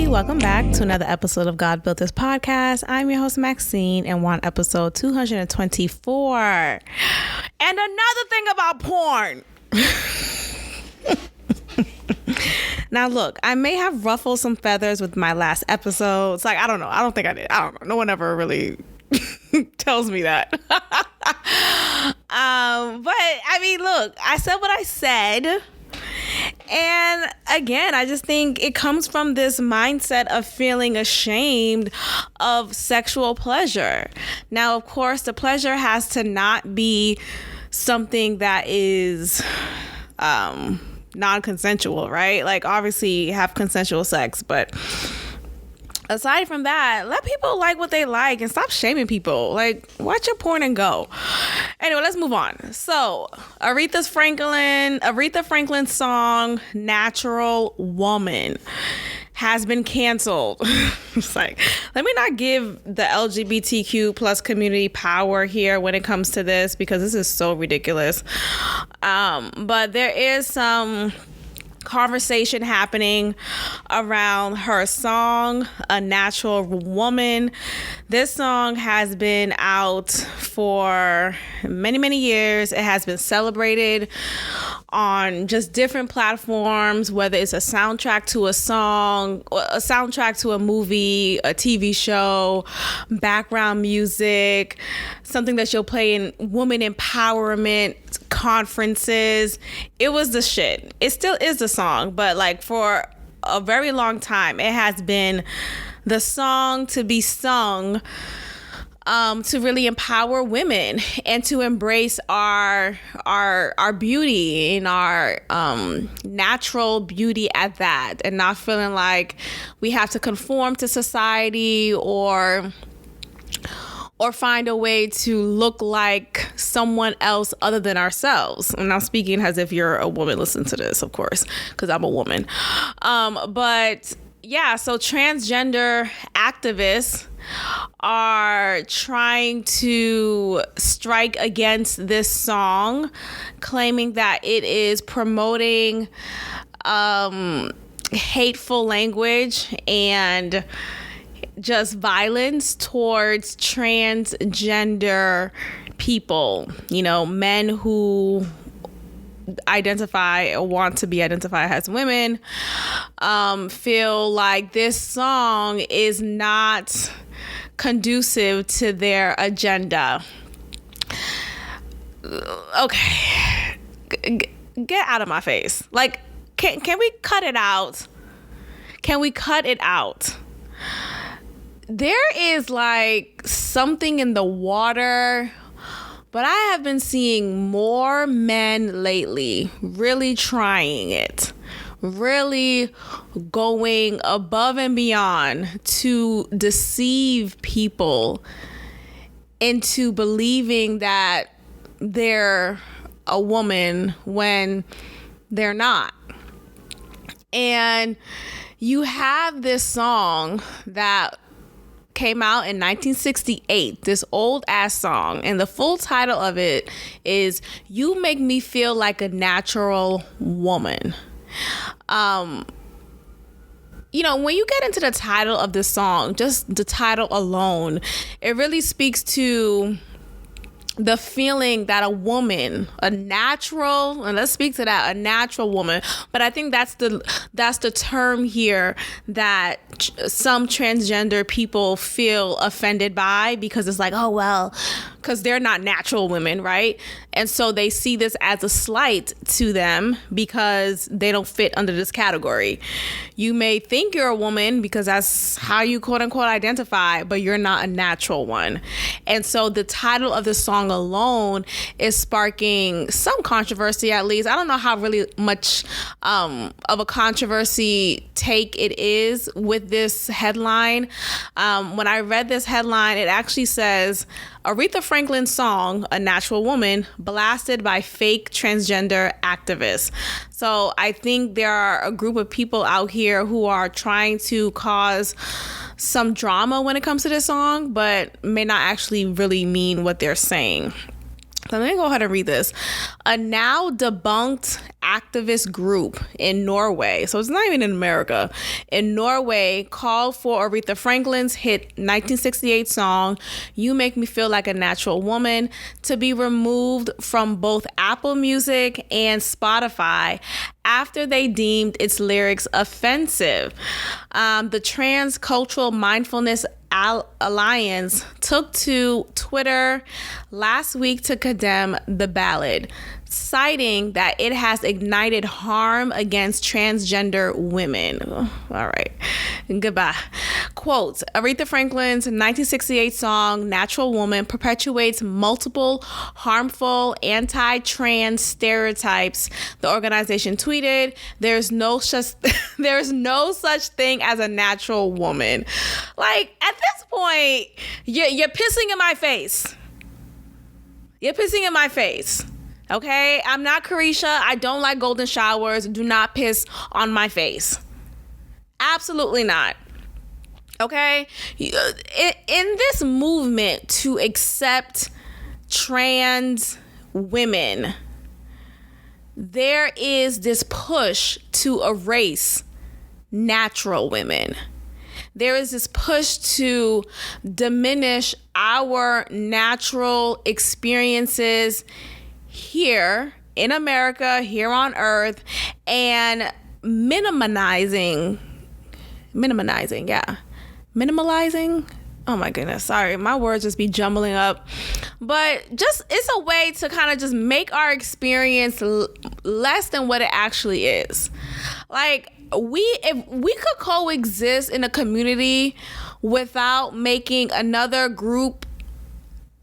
Welcome back to another episode of God Built This Podcast. I'm your host, Maxine, and we're on episode 224. And another thing about porn. Now, look, I may have ruffled some feathers with my last episodes. Like, I don't know. I don't think I did. I don't know. No one ever really tells me that. But, I mean, look, I said what I said. And again, I just think it comes from this mindset of feeling ashamed of sexual pleasure. Now, of course, the pleasure has to not be something that is non-consensual, right? Like, obviously, have consensual sex, but aside from that, let people like what they like and stop shaming people. Like, watch your porn and go. Anyway, let's move on. So, Aretha Franklin's song, Natural Woman, has been canceled. It's like, let me not give the LGBTQ plus community power here when it comes to this, because this is so ridiculous. But there is some conversation happening around her song, A Natural Woman. This song has been out for many, many years. It has been celebrated on just different platforms, whether it's a soundtrack to a song, a soundtrack to a movie, a TV show, background music, something that you'll play in woman empowerment conferences. It was the shit. It still is the song, but like for a very long time, it has been the song to be sung to really empower women and to embrace our beauty and our natural beauty at that, and not feeling like we have to conform to society or find a way to look like someone else other than ourselves. I'm not speaking as if you're a woman listening to this, of course, because I'm a woman. But yeah, so transgender activists are trying to strike against this song, claiming that it is promoting hateful language and just violence towards transgender people, you know, men who identify or want to be identified as women, feel like this song is not conducive to their agenda. Okay, get out of my face. Like, can we cut it out? Can we cut it out? There is like something in the water, but I have been seeing more men lately really trying it, really going above and beyond to deceive people into believing that they're a woman when they're not. And you have this song that came out in 1968, this old ass song, and the full title of it is You Make Me Feel Like a Natural Woman. You know, when you get into the title of this song, just the title alone, it really speaks to the feeling that a woman, a natural, and let's speak to that, a natural woman. But I think that's the term here that some transgender people feel offended by, because it's like, oh, well, because they're not natural women, right? And so they see this as a slight to them because they don't fit under this category. You may think you're a woman because that's how you quote unquote identify, but you're not a natural one. And so the title of the song alone is sparking some controversy, at least. I don't know how really much of a controversy take it is with this headline. When I read this headline, it actually says, Aretha Franklin's song, A Natural Woman, blasted by fake transgender activists. So I think there are a group of people out here who are trying to cause some drama when it comes to this song, but may not actually really mean what they're saying. So let me go ahead and read this. A now debunked activist group in Norway, so it's not even in America, in Norway, called for Aretha Franklin's hit 1968 song, You Make Me Feel Like a Natural Woman, to be removed from both Apple Music and Spotify after they deemed its lyrics offensive. The Transcultural Mindfulness Alliance took to Twitter last week to condemn the ballad, citing that it has ignited harm against transgender women. All right, goodbye. Quote, Aretha Franklin's 1968 song, Natural Woman, perpetuates multiple harmful anti-trans stereotypes. The organization tweeted, there's no such thing as a natural woman. Like, at this point, you're pissing in my face. You're pissing in my face. Okay, I'm not Carisha. I don't like golden showers. Do not piss on my face. Absolutely not. Okay, in this movement to accept trans women, there is this push to erase natural women. There is this push to diminish our natural experiences here in America, here on Earth, and minimalizing. Oh my goodness, sorry, my words just be jumbling up. But just, it's a way to kind of just make our experience less than what it actually is. Like, if we could coexist in a community without making another group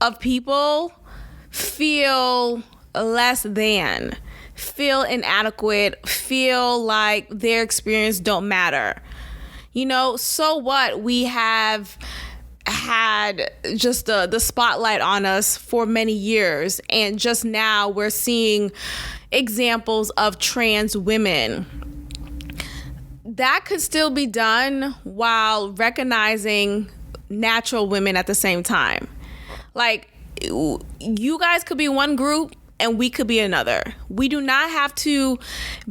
of people feel less than, feel inadequate, feel like their experience don't matter. You know, so what? We have had just the spotlight on us for many years, and just now we're seeing examples of trans women. That could still be done while recognizing natural women at the same time. Like, you guys could be one group and we could be another. We do not have to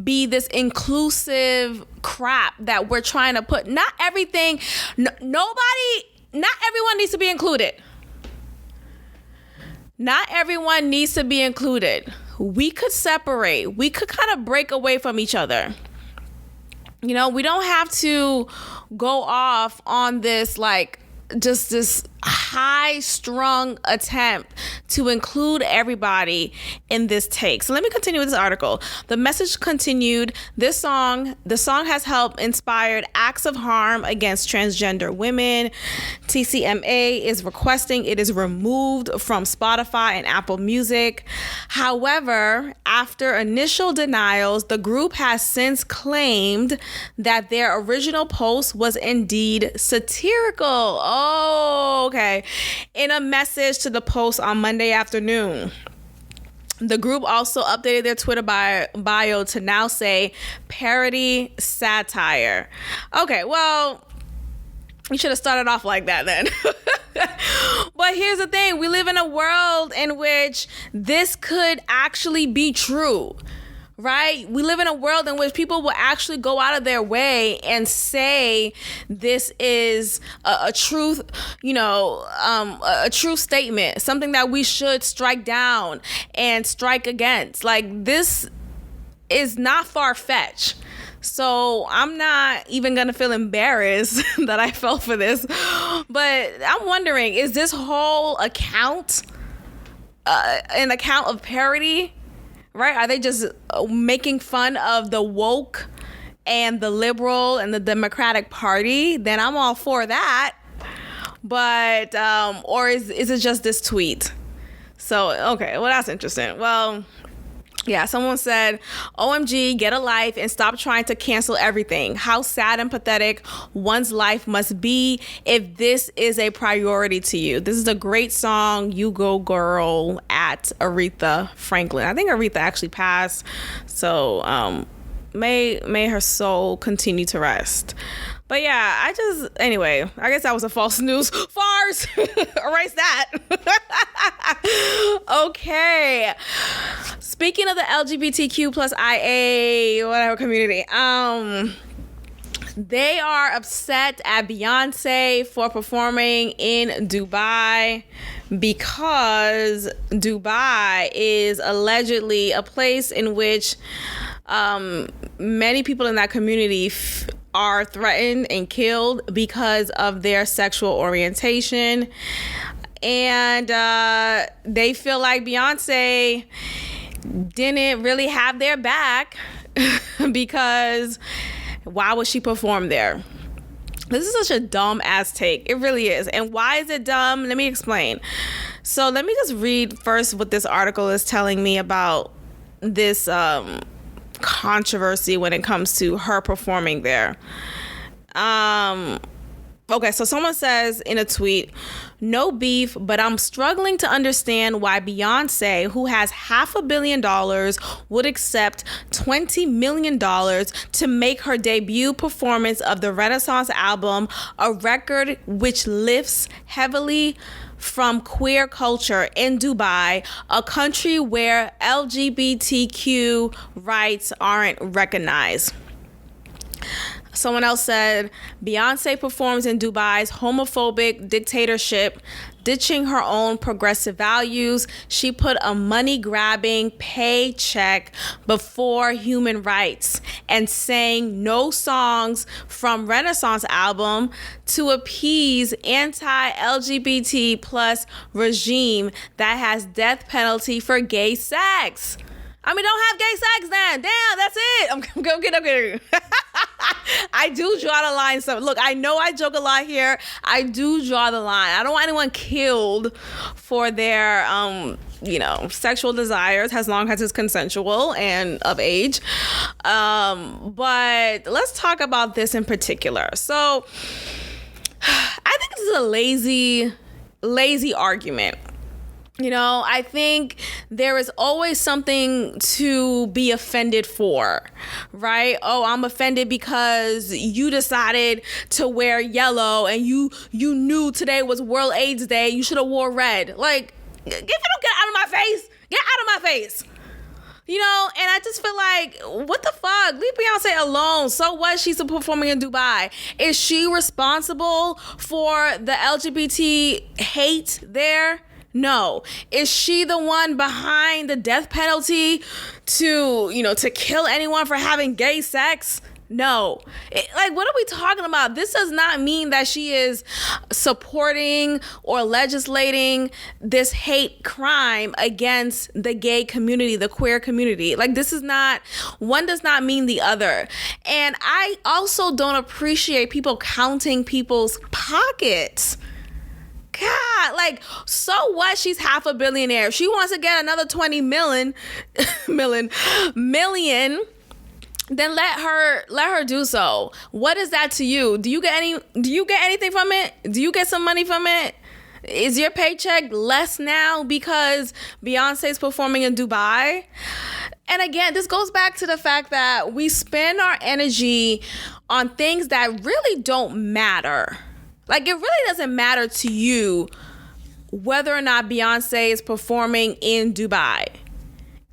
be this inclusive crap that we're trying to put. Not everything, not everyone needs to be included. Not everyone needs to be included. We could separate. We could kind of break away from each other. You know, we don't have to go off on this, like, just this high-strung attempt to include everybody in this take. So let me continue with this article. The message continued, the song has helped inspired acts of harm against transgender women. TCMA is requesting it is removed from Spotify and Apple Music. However, after initial denials, the group has since claimed that their original post was indeed satirical. Oh, okay. In a message to the post on Monday afternoon, the group also updated their Twitter bio to now say parody satire. Okay, well, you should have started off like that then. But here's the thing. We live in a world in which this could actually be true. Right? We live in a world in which people will actually go out of their way and say this is a truth, a true statement, something that we should strike down and strike against. Like, this is not far-fetched. So I'm not even going to feel embarrassed that I fell for this. But I'm wondering, is this whole account an account of parody? Right? Are they just making fun of the woke and the liberal and the Democratic Party? Then I'm all for that. But, or is it just this tweet? So, okay, well, that's interesting. Well, yeah, someone said, OMG, get a life and stop trying to cancel everything. How sad and pathetic one's life must be if this is a priority to you. This is a great song, You Go Girl, at Aretha Franklin. I think Aretha actually passed, so may her soul continue to rest. But But yeah, anyway, I guess that was a false news farce. Erase that. Okay. Speaking of the LGBTQ plus IA whatever community, they are upset at Beyonce for performing in Dubai because Dubai is allegedly a place in which many people in that community are threatened and killed because of their sexual orientation. And they feel like Beyonce didn't really have their back because why would she perform there? This is such a dumb ass take. It really is. And why is it dumb? Let me explain. So let me just read first what this article is telling me about this controversy when it comes to her performing there. Okay, so someone says in a tweet, no beef, but I'm struggling to understand why Beyonce, who has $500 million, would accept $20 million to make her debut performance of the Renaissance album, a record which lifts heavily from queer culture in Dubai, a country where LGBTQ rights aren't recognized. Someone else said, Beyonce performs in Dubai's homophobic dictatorship, ditching her own progressive values. She put a money-grabbing paycheck before human rights and sang no songs from Renaissance album to appease anti-LGBT plus regime that has death penalty for gay sex. I mean, don't have gay sex then. Damn, that's it. I'm going I do draw the line. So look, I know I joke a lot here. I do draw the line. I don't want anyone killed for their, sexual desires, as long as it's consensual and of age. But let's talk about this in particular. So I think this is a lazy argument. I think there is always something to be offended for, right? Oh, I'm offended because you decided to wear yellow and you knew today was World AIDS Day. You should have wore red. Like, if you don't get out of my face, get out of my face. And I just feel like, what the fuck? Leave Beyonce alone. So what? She's performing in Dubai. Is she responsible for the LGBT hate there? No. Is she the one behind the death penalty to kill anyone for having gay sex? No. What are we talking about? This does not mean that she is supporting or legislating this hate crime against the gay community, the queer community. One does not mean the other. And I also don't appreciate people counting people's pockets. God, so what? She's half a billionaire. She wants to get another 20 million, then let her do so. What is that to you? Do you get anything from it? Do you get some money from it? Is your paycheck less now because Beyonce's performing in Dubai? And again, this goes back to the fact that we spend our energy on things that really don't matter. It really doesn't matter to you whether or not Beyonce is performing in Dubai.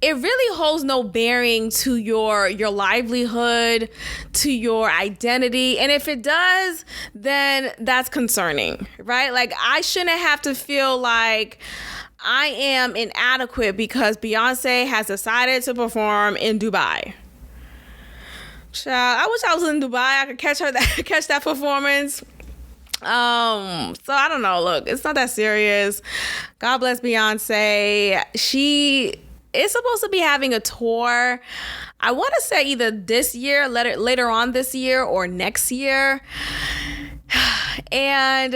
It really holds no bearing to your livelihood, to your identity. And if it does, then that's concerning, right? I shouldn't have to feel like I am inadequate because Beyonce has decided to perform in Dubai. Child, I wish I was in Dubai. I could catch that performance. So I don't know. Look, it's not that serious. God bless Beyonce. She is supposed to be having a tour. I want to say either this year, later on this year, or next year. And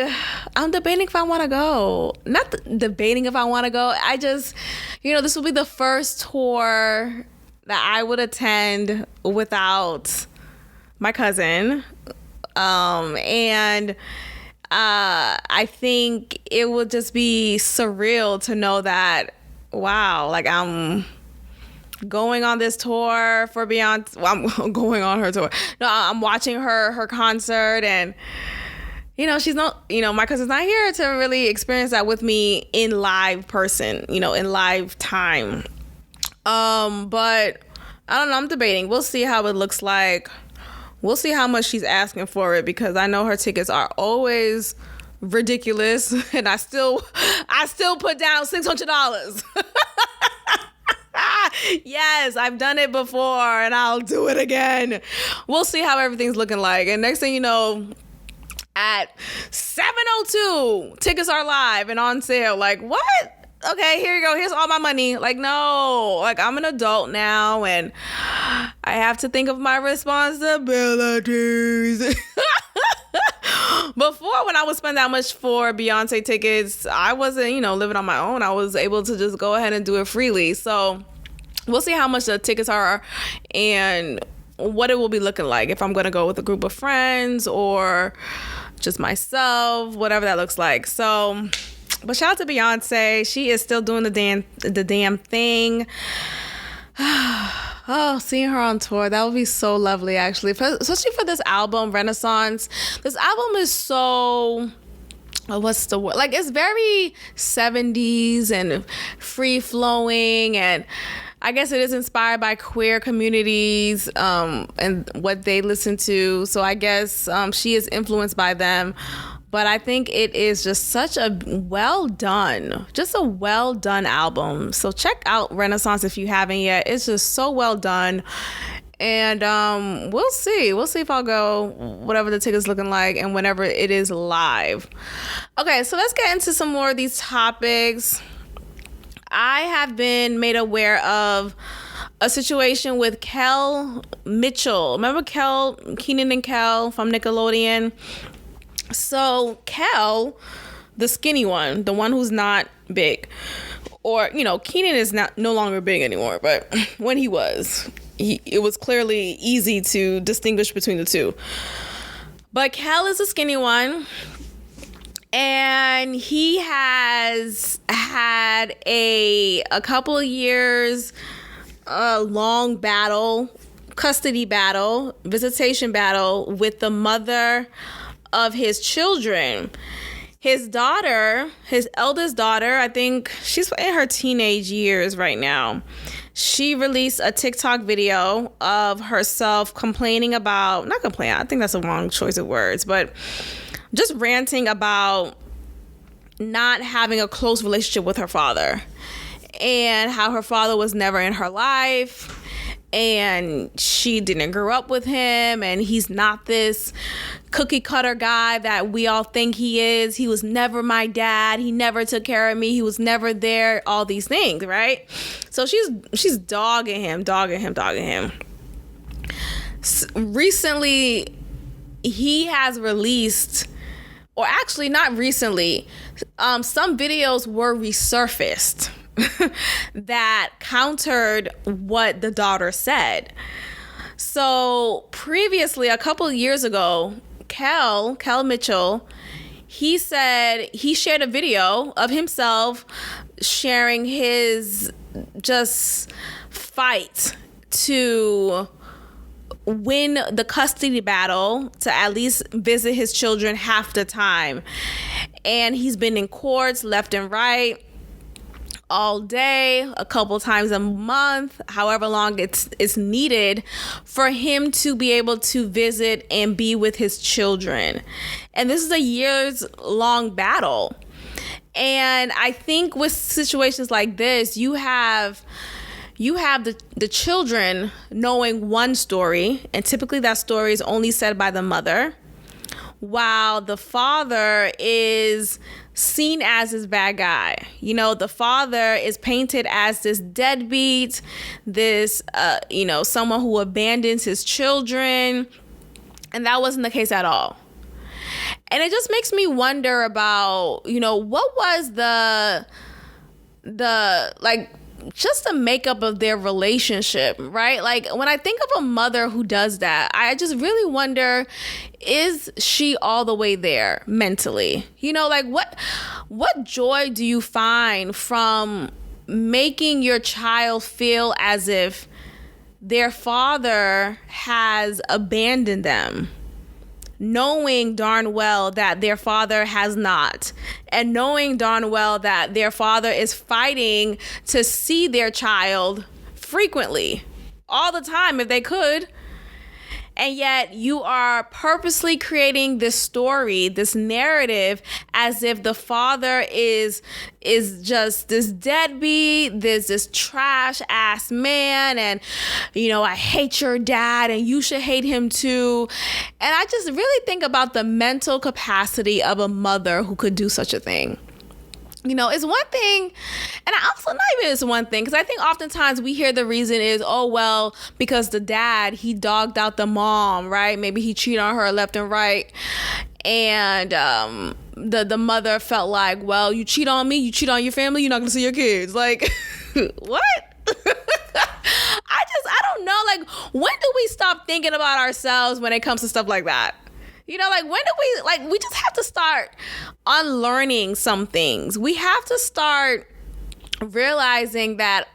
I'm debating if I want to go. Not debating if I want to go. I just, this will be the first tour that I would attend without my cousin. And I think it will just be surreal to know that, wow, going on this tour for Beyonce. Well, I'm going on her tour. No, I'm watching her concert, and she's not, my cousin's not here to really experience that with me in live person, in live time. But I don't know, I'm debating. We'll see how it looks like. We'll see how much she's asking for it, because I know her tickets are always ridiculous, and I still put down $600. Yes, I've done it before, and I'll do it again. We'll see how everything's looking like. And next thing you know, at 7:02, tickets are live and on sale. Like, what? Okay, here you go. Here's all my money. Like, no. Like, I'm an adult now, and I have to think of my responsibilities. Before, when I would spend that much for Beyonce tickets, I wasn't, living on my own. I was able to just go ahead and do it freely. So we'll see how much the tickets are and what it will be looking like. If I'm going to go with a group of friends or just myself, whatever that looks like. So, but shout out to Beyonce. She is still doing the damn thing. Oh, seeing her on tour, that would be so lovely, actually. Especially for this album, Renaissance. This album is so, what's the word? Like, it's very 70s and free-flowing, and I guess it is inspired by queer communities and what they listen to. So I guess she is influenced by them. But I think it is just such a well done album. So check out Renaissance if you haven't yet. It's just so well done. And we'll see. We'll see if I'll go, whatever the ticket's looking like, and whenever it is live. Okay, so let's get into some more of these topics. I have been made aware of a situation with Kel Mitchell. Remember Kenan and Kel from Nickelodeon? So Kel, the skinny one, the one who's not big, or, Kenan is no longer big anymore, but when he was, it was clearly easy to distinguish between the two. But Kel is the skinny one, and he has had a couple of years long custody battle, visitation battle with the mother of his children. His daughter, his eldest daughter, I think she's in her teenage years right now. She released a TikTok video of herself I think that's a wrong choice of words, but just ranting about not having a close relationship with her father and how her father was never in her life, and she didn't grow up with him, and he's not this cookie cutter guy that we all think he is. He was never my dad. He never took care of me. He was never there. All these things, right? So she's dogging him. Recently, he has released, or actually not recently, some videos were resurfaced that countered what the daughter said. So previously, a couple of years ago, Kel Mitchell, he said he shared a video of himself sharing his just fight to win the custody battle, to at least visit his children half the time. And he's been in courts left and right all day, a couple times a month, however long it's needed for him to be able to visit and be with his children. And this is a years-long battle. And I think with situations like this, you have the children knowing one story, and typically that story is only said by the mother, while the father is seen as this bad guy. The father is painted as this deadbeat, this, someone who abandons his children. And that wasn't the case at all. And it just makes me wonder about, what was the just the makeup of their relationship, right? Like, when I think of a mother who does that, I just really wonder, is she all the way there mentally? What joy do you find from making your child feel as if their father has abandoned them, knowing darn well that their father has not, and knowing darn well that their father is fighting to see their child frequently, all the time if they could. And yet you are purposely creating this story, this narrative, as if the father is just this deadbeat, this trash ass man, and I hate your dad and you should hate him too. And I just really think about the mental capacity of a mother who could do such a thing. It's one thing, and I also not even it's one thing, because I think oftentimes we hear the reason is, oh, well, because the dad, he dogged out the mom, right? Maybe he cheated on her left and right. And the mother felt like, well, you cheat on me, you cheat on your family, you're not going to see your kids. Like, what? I don't know. Like, when do we stop thinking about ourselves when it comes to stuff like that? Like, when do we just have to start unlearning some things. We have to start realizing that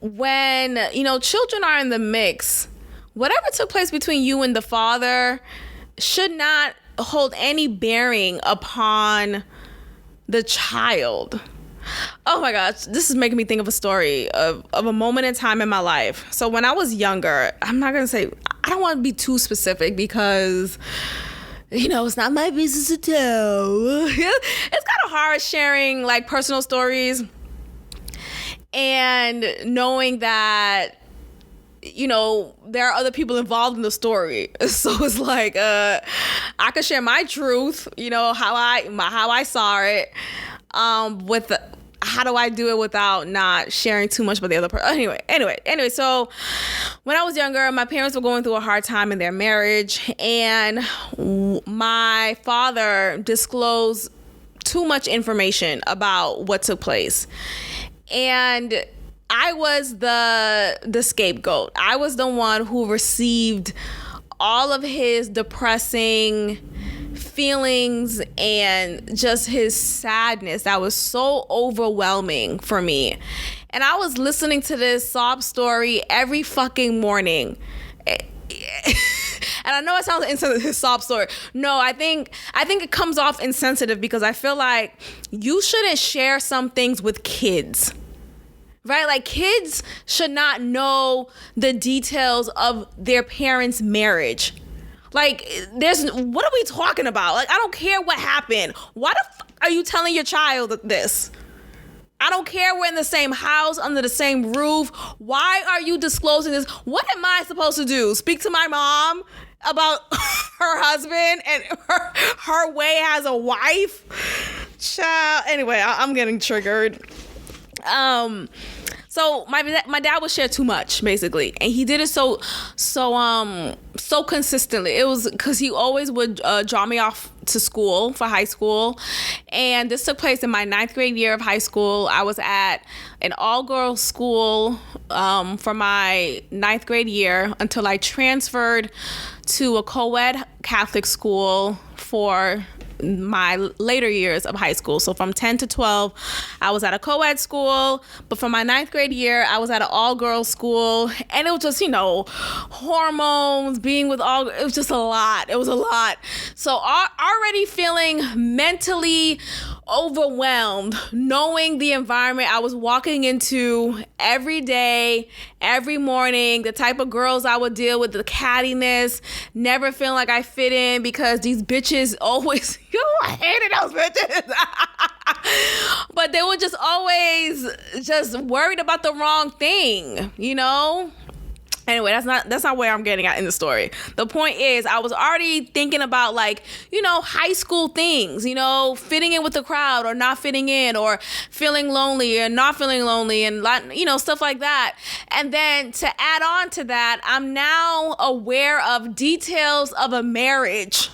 when, children are in the mix, whatever took place between you and the father should not hold any bearing upon the child. Oh my gosh, this is making me think of a story of a moment in time in my life. So when I was younger, I'm not going to say, I don't want to be too specific because, it's not my business to tell. It's kind of hard sharing like personal stories and knowing that, there are other people involved in the story. So it's like, I could share my truth, how I saw it, with how do I do it without not sharing too much about the other person? Anyway, so when I was younger, my parents were going through a hard time in their marriage, and my father disclosed too much information about what took place. And I was the scapegoat. I was the one who received all of his depressing feelings and just his sadness that was so overwhelming for me. And I was listening to this sob story every fucking morning. And I know it sounds insensitive, his sob story. No, I think it comes off insensitive because I feel like you shouldn't share some things with kids. Right? Like, kids should not know the details of their parents' marriage. Like, what are we talking about? Like, I don't care what happened. Why the fuck are you telling your child this? I don't care we're in the same house, under the same roof. Why are you disclosing this? What am I supposed to do? Speak to my mom about her husband and her way as a wife? Child. Anyway, I'm getting triggered. So my dad would share too much, basically, and he did it so consistently. It was because he always would drop me off to school for high school, and this took place in my 9th grade year of high school. I was at an all-girls school for my 9th grade year until I transferred to a co-ed Catholic school for my later years of high school. So from 10 to 12, I was at a co-ed school, but for my 9th grade year, I was at an all-girls school, and it was just, hormones, being with all, it was just a lot. It was a lot. So already feeling mentally overwhelmed, knowing the environment I was walking into every day, every morning, the type of girls I would deal with, the cattiness, never feeling like I fit in because these bitches always, I hated those bitches. But they were just always just worried about the wrong thing, Anyway, that's not where I'm getting at in the story. The point is, I was already thinking about high school things, fitting in with the crowd or not fitting in, or feeling lonely or not feeling lonely, and stuff like that. And then to add on to that, I'm now aware of details of a marriage.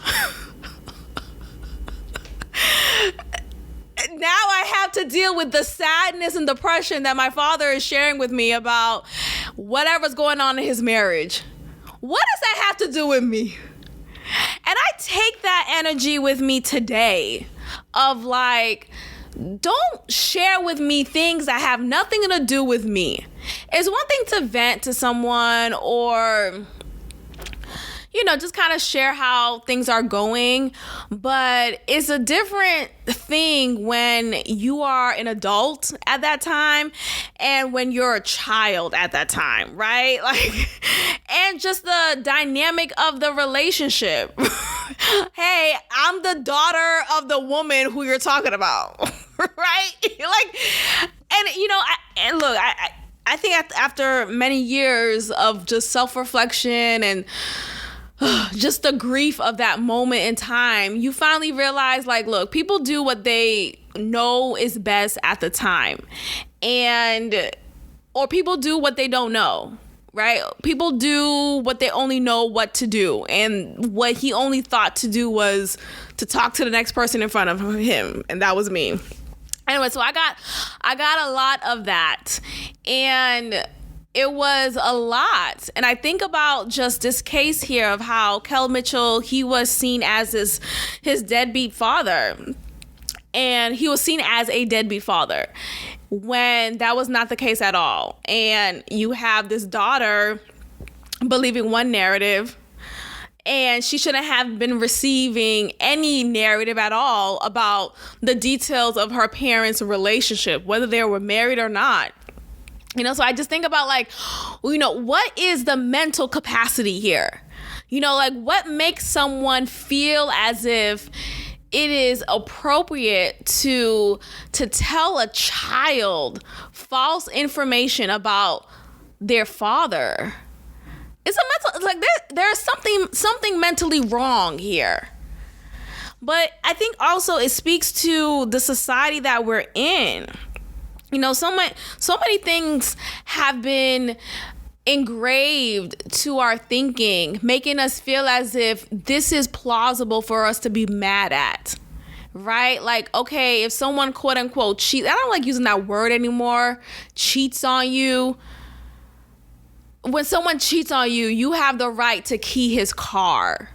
Now I have to deal with the sadness and depression that my father is sharing with me about whatever's going on in his marriage. What does that have to do with me? And I take that energy with me today of don't share with me things that have nothing to do with me. It's one thing to vent to someone or, just kind of share how things are going. But it's a different thing when you are an adult at that time and when you're a child at that time, right? And just the dynamic of the relationship. Hey, I'm the daughter of the woman who you're talking about, right? I think after many years of just self-reflection and just the grief of that moment in time, you finally realize, look, people do what they know is best at the time, or people do what they don't know, right? People do what they only know what to do, and what he only thought to do was to talk to the next person in front of him, and that was me. Anyway, so I got a lot of that, and it was a lot. And I think about just this case here of how Kel Mitchell, he was seen as his deadbeat father. And he was seen as a deadbeat father when that was not the case at all. And you have this daughter believing one narrative, and she shouldn't have been receiving any narrative at all about the details of her parents' relationship, whether they were married or not. So I just think about what is the mental capacity here? What makes someone feel as if it is appropriate to tell a child false information about their father? It's a mental, there's something mentally wrong here. But I think also it speaks to the society that we're in. So many things have been engraved to our thinking, making us feel as if this is plausible for us to be mad at, right? Okay, if someone quote unquote cheats, I don't like using that word anymore, cheats on you. When someone cheats on you, you have the right to key his car.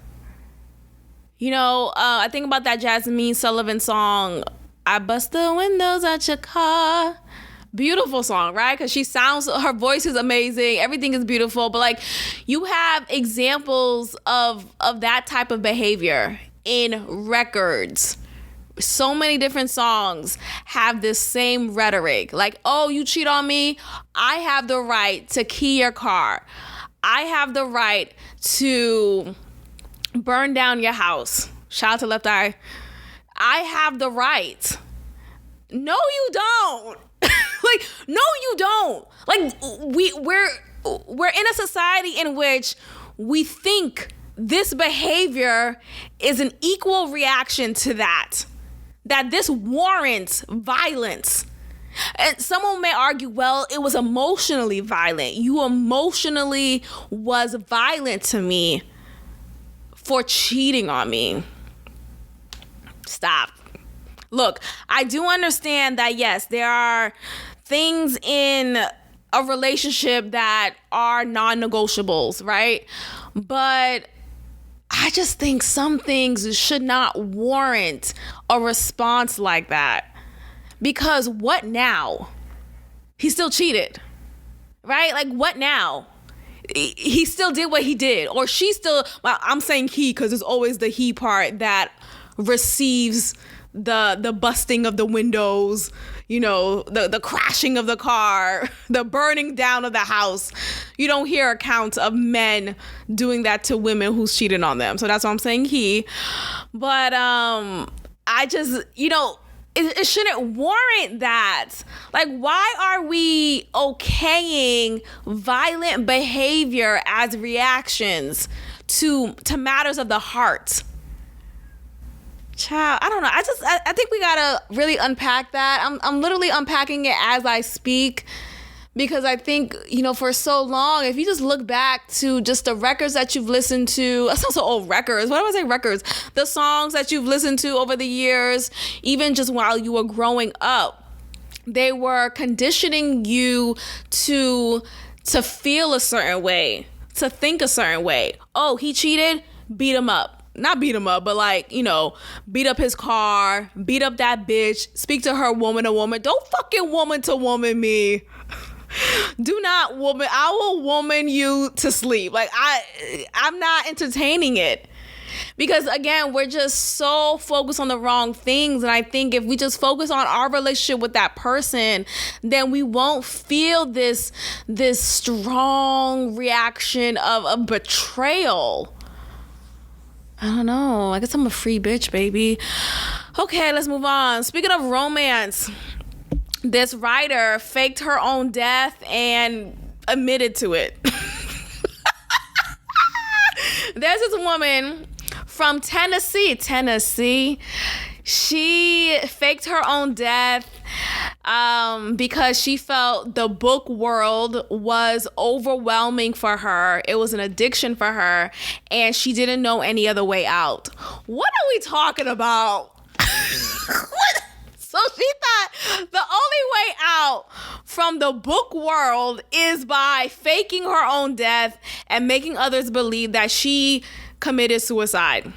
I think about that Jasmine Sullivan song, I bust the windows out your car. Beautiful song, right? Because her voice is amazing. Everything is beautiful. But you have examples of that type of behavior in records. So many different songs have this same rhetoric. Oh, you cheat on me? I have the right to key your car. I have the right to burn down your house. Shout out to Left Eye. I have the right. No, you don't. No, you don't. We're in a society in which we think this behavior is an equal reaction to that this warrants violence. And someone may argue, well, it was emotionally violent. You emotionally was violent to me for cheating on me. Stop. Look, I do understand that, yes, there are things in a relationship that are non-negotiables, right? But I just think some things should not warrant a response like that. Because what now? He still cheated, right? What now? He still did what he did. Or she still, I'm saying he because it's always the he part that receives the busting of the windows, the crashing of the car, the burning down of the house. You don't hear accounts of men doing that to women who's cheating on them. So that's why I'm saying he. But I just, it shouldn't warrant that. Why are we okaying violent behavior as reactions to matters of the heart? Child, I don't know. I think we gotta really unpack that. I'm literally unpacking it as I speak, because I think, for so long, if you just look back to just the records that you've listened to, that's also old records. Why do I say records? The songs that you've listened to over the years, even just while you were growing up, they were conditioning you to feel a certain way, to think a certain way. Oh, he cheated? Beat him up. not beat him up, but like, beat up his car, beat up that bitch, speak to her woman to woman. Don't fucking woman to woman me. Do not woman. I will woman you to sleep. Like, I'm not entertaining it. Because again, we're just so focused on the wrong things. And I think if we just focus on our relationship with that person, then we won't feel this strong reaction of betrayal. I don't know. I guess I'm a free bitch, baby. Okay, let's move on. Speaking of romance, this writer faked her own death and admitted to it. There's this woman from Tennessee. She faked her own death because she felt the book world was overwhelming for her. It was an addiction for her, and she didn't know any other way out. What are we talking about? What? So she thought the only way out from the book world is by faking her own death and making others believe that she committed suicide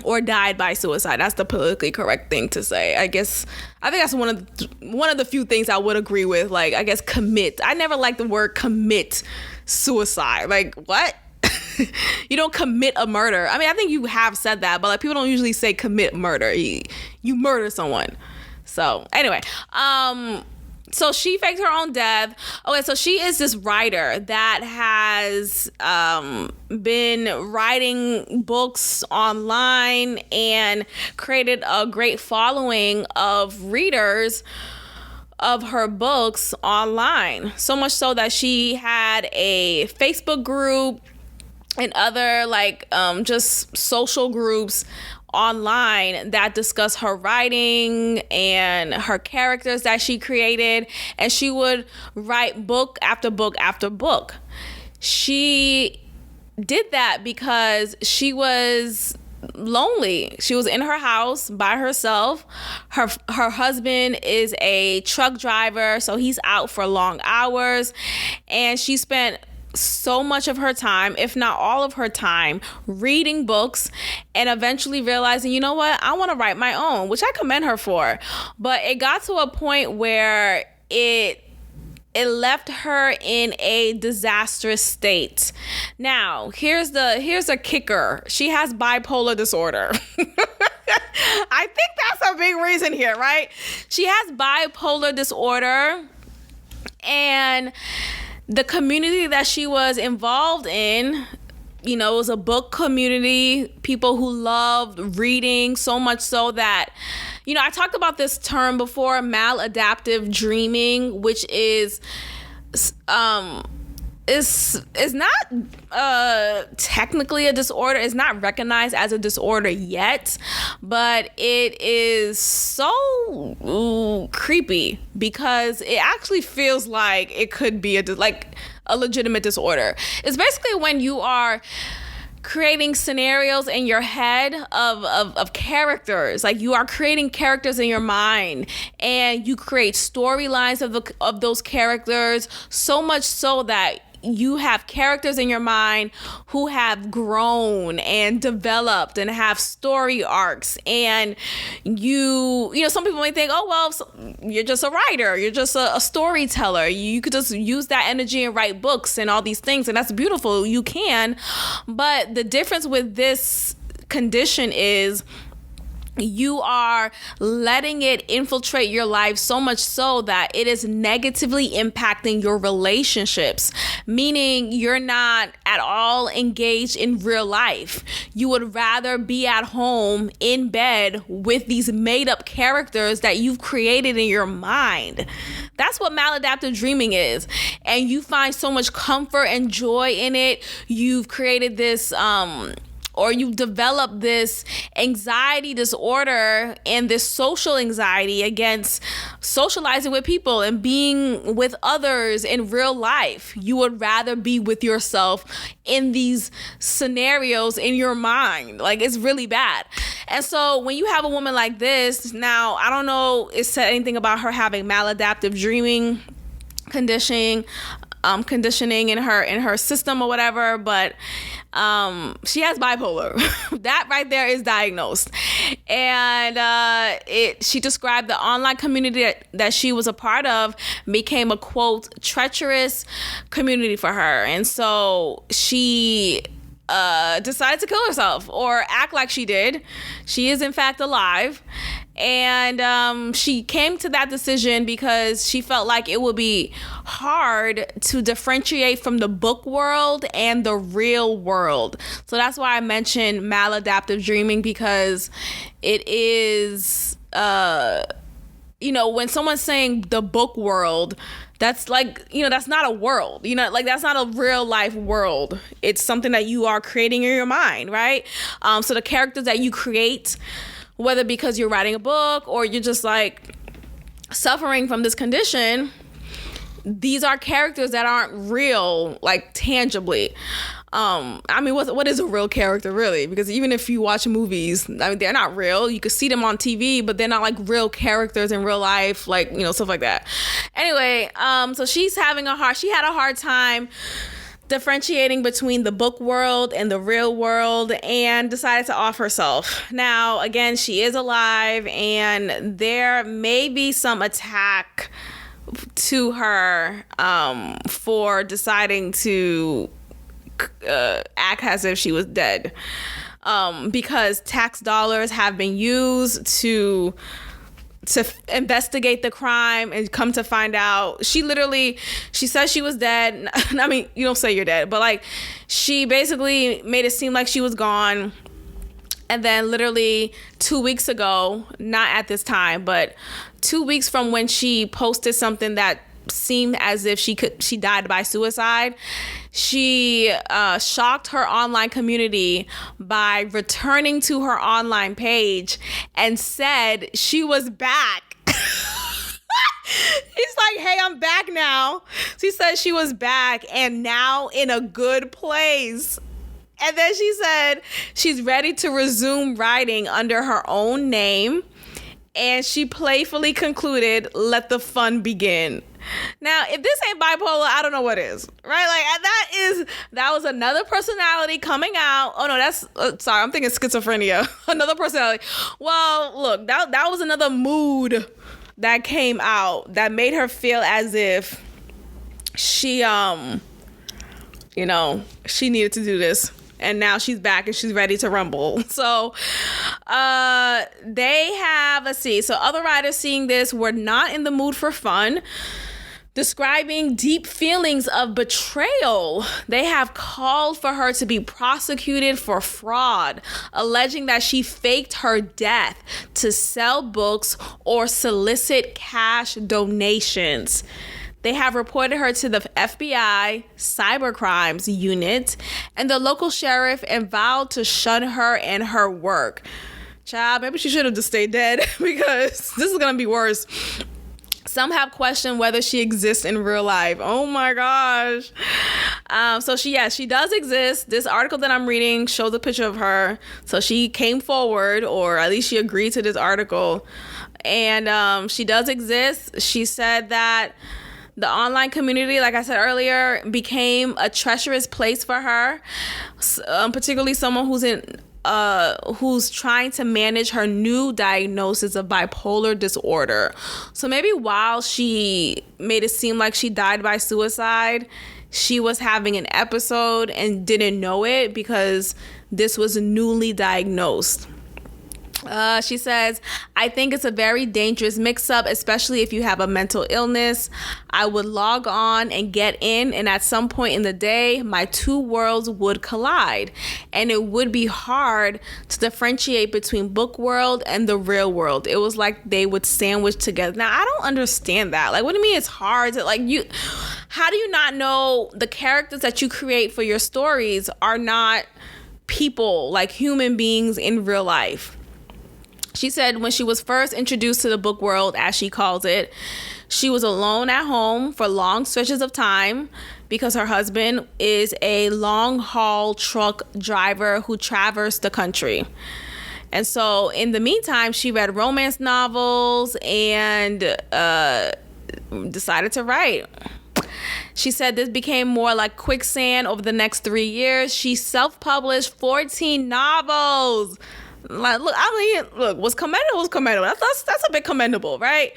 or died by suicide. That's the politically correct thing to say. I think that's one of the few things I would agree with. Like, I guess commit. I never liked the word commit suicide. Like, what? You don't commit a murder. I mean, I think you have said that, but like, people don't usually say commit murder. You murder someone. So anyway, so she faked her own death. Okay, so she is this writer that has been writing books online and created a great following of readers of her books online. So much so that she had a Facebook group and other just social groups online that discuss her writing and her characters that she created, and she would write book after book after book. She did that because she was lonely. She was in her house by herself. Her husband is a truck driver, so he's out for long hours, and she spent so much of her time, if not all of her time, reading books and eventually realizing, you know what, I want to write my own, which I commend her for. But it got to a point where it left her in a disastrous state. Now, here's a kicker. She has bipolar disorder. I think that's a big reason here, right? She has bipolar disorder, and the community that she was involved in, it was a book community, people who loved reading, so much so that, I talked about this term before, maladaptive dreaming, which is not technically a disorder. It's not recognized as a disorder yet, but it is so creepy because it actually feels like it could be a legitimate disorder. It's basically when you are creating scenarios in your head of characters. Like, you are creating characters in your mind, and you create storylines of those characters, so much so that you have characters in your mind who have grown and developed and have story arcs. And some people may think, oh, well, you're just a writer. You're just a storyteller. You could just use that energy and write books and all these things. And that's beautiful. You can. But the difference with this condition is you are letting it infiltrate your life so much so that it is negatively impacting your relationships, meaning you're not at all engaged in real life. You would rather be at home in bed with these made up characters that you've created in your mind. That's what maladaptive dreaming is. And you find so much comfort and joy in it. You've created this or you've developed this anxiety disorder and this social anxiety against socializing with people and being with others in real life. You would rather be with yourself in these scenarios in your mind. Like, it's really bad. And so when you have a woman like this, now, I don't know it said anything about her having maladaptive dreaming conditioning. conditioning in her system or whatever, but she has bipolar. That right there is diagnosed. And she described the online community that she was a part of became a, quote, treacherous community for her. And so she decided to kill herself, or act like she did. She is in fact alive. And she came to that decision because she felt like it would be hard to differentiate from the book world and the real world. So that's why I mentioned maladaptive dreaming, because it is, when someone's saying the book world, that's like, that's not a world, like that's not a real life world. It's something that you are creating in your mind, right? So the characters that you create, whether because you're writing a book or you're just like suffering from this condition, these are characters that aren't real, like tangibly. What is a real character really? Because even if you watch movies, they're not real. You could see them on TV, but they're not like real characters in real life, like, stuff like that. Anyway, so she had a hard time differentiating between the book world and the real world, and decided to off herself. Now, again, she is alive, and there may be some attack to her for deciding to act as if she was dead, because tax dollars have been used to investigate the crime, and come to find out she said she was dead. You don't say you're dead, but like she basically made it seem like she was gone. And then literally 2 weeks ago, not at this time, but 2 weeks from when she posted something that seemed as if she died by suicide, she shocked her online community by returning to her online page and said she was back. He's like, hey, I'm back now. She said she was back and now in a good place. And then she said she's ready to resume writing under her own name. And she playfully concluded, let the fun begin. Now, if this ain't bipolar, I don't know what is, right? Like that was another personality coming out. Oh no, that's sorry, I'm thinking schizophrenia. Another personality. Well, look, that was another mood that came out that made her feel as if she she needed to do this. And now she's back and she's ready to rumble. So they have, let's see. So other writers seeing this were not in the mood for fun, describing deep feelings of betrayal. They have called for her to be prosecuted for fraud, alleging that she faked her death to sell books or solicit cash donations. They have reported her to the FBI cybercrimes unit and the local sheriff, and vowed to shun her and her work. Child, maybe she should have just stayed dead, because this is going to be worse. Some have questioned whether she exists in real life. Oh my gosh. So she does exist. This article that I'm reading shows a picture of her. So she came forward, or at least she agreed to this article. And she does exist. She said that the online community, like I said earlier, became a treacherous place for her, particularly someone who's trying to manage her new diagnosis of bipolar disorder. So maybe while she made it seem like she died by suicide, she was having an episode and didn't know it because this was newly diagnosed. She says, I think it's a very dangerous mix-up, especially if you have a mental illness. I would log on and get in, and at some point in the day, my two worlds would collide, and it would be hard to differentiate between book world and the real world. It was like they would sandwich together. Now, I don't understand that. Like, what do you mean it's hard to, how do you not know the characters that you create for your stories are not people, like human beings in real life? She said when she was first introduced to the book world, as she calls it, she was alone at home for long stretches of time because her husband is a long-haul truck driver who traversed the country. And so in the meantime, she read romance novels and decided to write. She said this became more like quicksand over the next 3 years. She self-published 14 novels. Like, look, what's commendable was commendable. That's a bit commendable, right?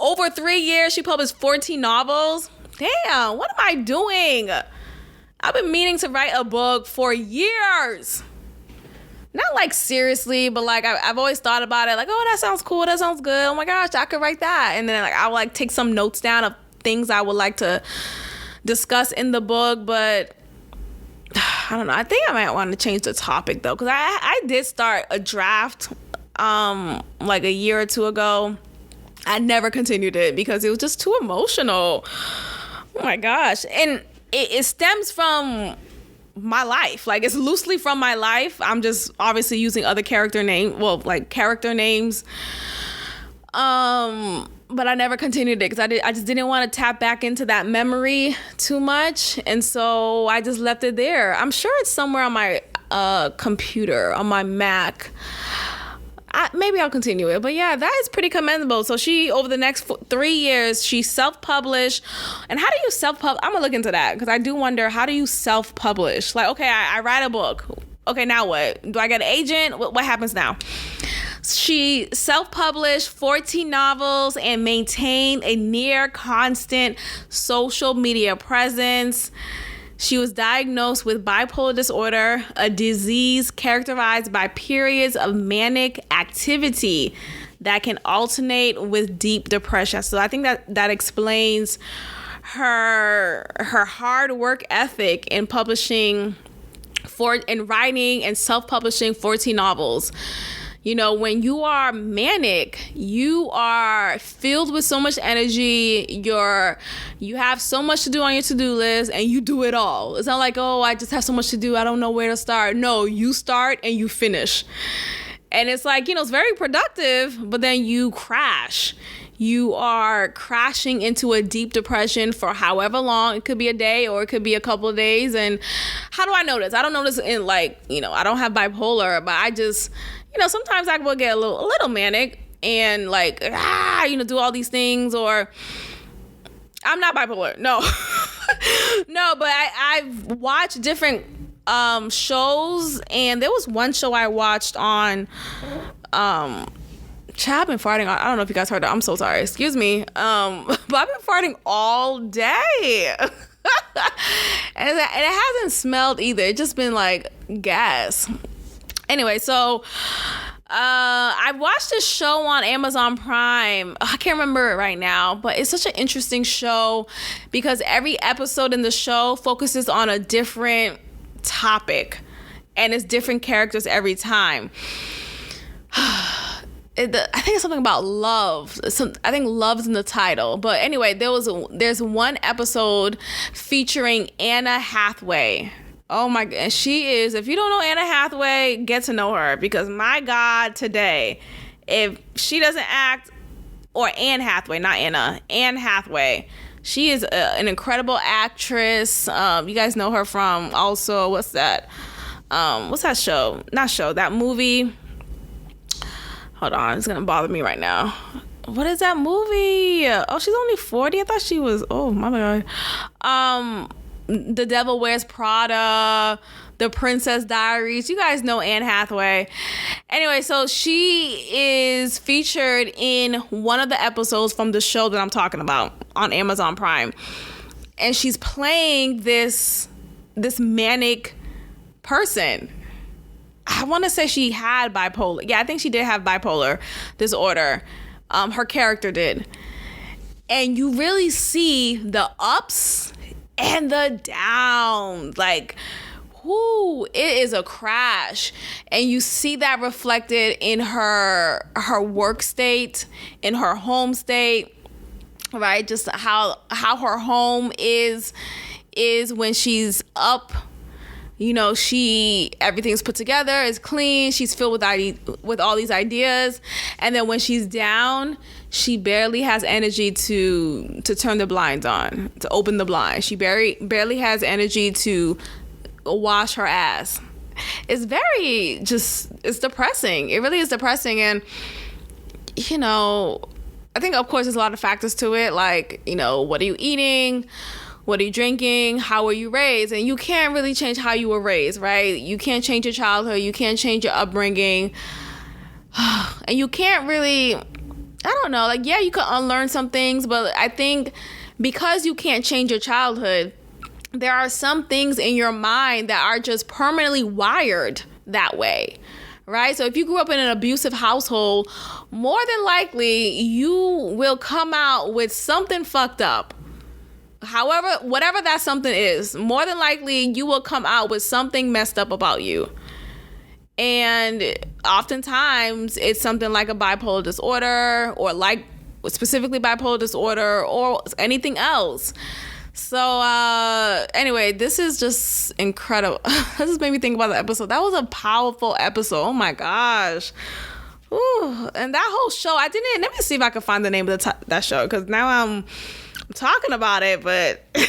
Over 3 years, she published 14 novels. Damn, what am I doing? I've been meaning to write a book for years. Not like seriously, but like I've always thought about it. Like, oh, that sounds cool. That sounds good. Oh my gosh, I could write that. And then like I'll like take some notes down of things I would like to discuss in the book, but I don't know. I think I might want to change the topic though, because I did start a draft like a year or two ago. I never continued it because it was just too emotional. Oh my gosh. And it stems from my life. Like, it's loosely from my life. I'm just obviously using other character names. But I never continued it because I just didn't want to tap back into that memory too much. And so I just left it there. I'm sure it's somewhere on my computer, on my Mac. Maybe I'll continue it. But yeah, that is pretty commendable. So she, over the next 3 years, she self-published. And how do you self-publish? I'm going to look into that because I do wonder, how do you self-publish? Like, okay, I write a book. Okay, now what? Do I get an agent? What happens now? She self-published 14 novels and maintained a near constant social media presence. She was diagnosed with bipolar disorder, a disease characterized by periods of manic activity that can alternate with deep depression. So I think that explains her hard work ethic in writing and self-publishing 14 novels. You know, when you are manic, you are filled with so much energy. You have so much to do on your to-do list and you do it all. It's not like, oh, I just have so much to do, I don't know where to start. No, you start and you finish. And it's like, you know, it's very productive, but then you crash. You are crashing into a deep depression for however long. It could be a day or it could be a couple of days. And how do I know this? I don't know this in like, you know, I don't have bipolar, but I just, you know, sometimes I will get a little manic and like, do all these things. Or I'm not bipolar. No. No, but I've watched different shows, and there was one show I watched on I've been farting. I don't know if you guys heard that. I'm so sorry. Excuse me. But I've been farting all day. And it hasn't smelled either. It's just been like gas. Anyway, so I watched this show on Amazon Prime. I can't remember it right now, but it's such an interesting show because every episode in the show focuses on a different topic, and it's different characters every time. I think it's something about love. I think love's in the title. But anyway, there's one episode featuring Anna Hathaway. Oh my God, she is, if you don't know Anna Hathaway, get to know her, because my God, today, if she doesn't act, or Anne Hathaway, not Anna, Anne Hathaway, she is an incredible actress. You guys know her from also, what's that show? Not show, that movie. Hold on, it's gonna bother me right now. What is that movie? Oh, she's only 40. I thought she was, oh my God. The Devil Wears Prada, The Princess Diaries. You guys know Anne Hathaway. Anyway, so she is featured in one of the episodes from the show that I'm talking about on Amazon Prime. And she's playing this manic person. I want to say she had bipolar. Yeah, I think she did have bipolar disorder. Her character did. And you really see the ups and the downs. Like, it is a crash. And you see that reflected in her work state, in her home state, right? Just how her home is when she's up. You know, everything's put together, it's clean, she's filled with all these ideas. And then when she's down, she barely has energy to turn the blinds on, to open the blinds. She barely has energy to wash her ass. It's it's depressing. It really is depressing. And, you know, I think, of course, there's a lot of factors to it. Like, you know, what are you eating? What are you drinking? How were you raised? And you can't really change how you were raised, right? You can't change your childhood. You can't change your upbringing. And you can't really, I don't know, like, yeah, you could unlearn some things, but I think because you can't change your childhood, there are some things in your mind that are just permanently wired that way, right? So if you grew up in an abusive household, more than likely you will come out with something fucked up. However, whatever that something is, more than likely you will come out with something messed up about you. And oftentimes it's something like a bipolar disorder, or like specifically bipolar disorder, or anything else. So anyway, this is just incredible. This just made me think about the episode. That was a powerful episode. Oh my gosh. Ooh. And that whole show, let me see if I can find the name of that show, because now I'm talking about it, but I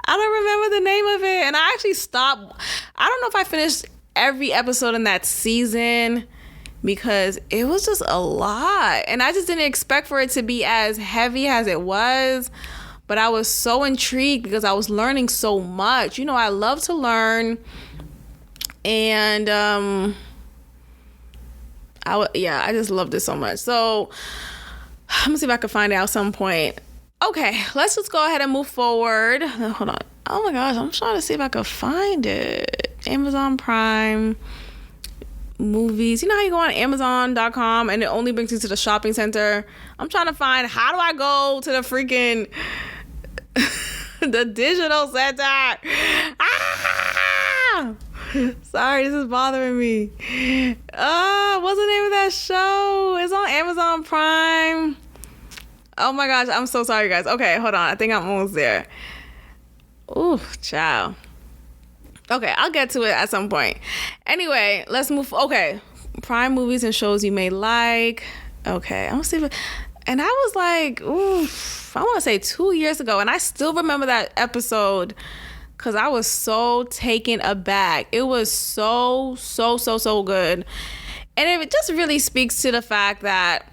don't remember the name of it. And I actually stopped. I don't know if I finished every episode in that season, because it was just a lot. And I just didn't expect for it to be as heavy as it was. But I was so intrigued because I was learning so much. You know, I love to learn. And I just loved it so much. So I'm gonna see if I can find it at some point. Okay, let's just go ahead and move forward. Hold on. Oh my gosh, I'm trying to see if I can find it. Amazon Prime movies. You know how you go on Amazon.com and it only brings you to the shopping center? I'm trying to find, how do I go to the freaking the digital center? Ah! Sorry, this is bothering me. What's the name of that show? It's on Amazon Prime. Oh my gosh, I'm so sorry, guys. Okay, hold on. I think I'm almost there. Ooh, child. Okay, I'll get to it at some point. Anyway, let's move. Okay, Prime movies and shows you may like. Okay, I'm gonna see if. And I was like, ooh, I want to say 2 years ago, and I still remember that episode because I was so taken aback. It was so good, and it just really speaks to the fact that,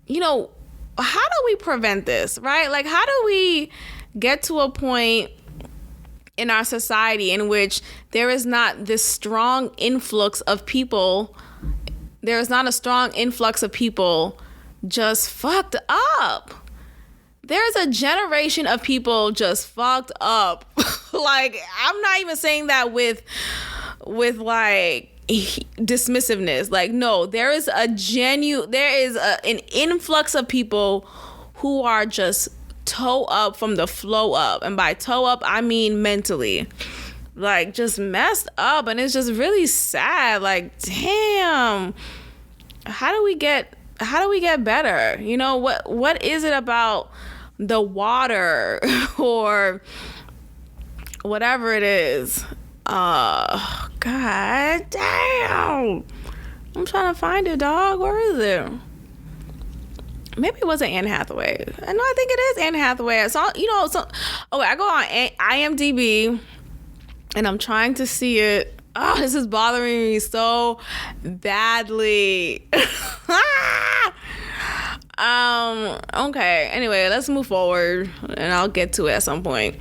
you know, how do we prevent this, right? Like, how do we get to a point in our society in which there is not this strong influx of people, there is not a strong influx of people just fucked up. There's a generation of people just fucked up. Like, I'm not even saying that with like dismissiveness. Like, no, there is an influx of people who are just toe up from the flow up. And by toe up, I mean mentally. Like, just messed up. And it's just really sad. Like, damn. How do we get better? You know, what is it about the water or whatever it is? God damn. I'm trying to find it, dog. Where is it? Maybe it wasn't Anne Hathaway. No, I think it is Anne Hathaway. I saw, I go on IMDb and I'm trying to see it. Oh, this is bothering me so badly. Okay. Anyway, let's move forward and I'll get to it at some point.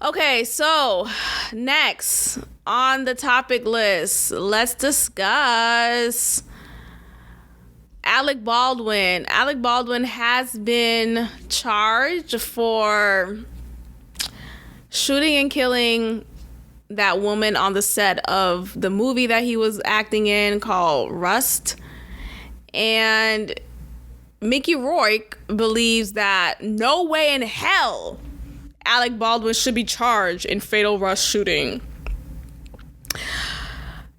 Okay, so next on the topic list, let's discuss Alec Baldwin. Alec Baldwin has been charged for shooting and killing that woman on the set of the movie that he was acting in called Rust. And Mickey Rourke believes that no way in hell Alec Baldwin should be charged in Fatal Rust shooting.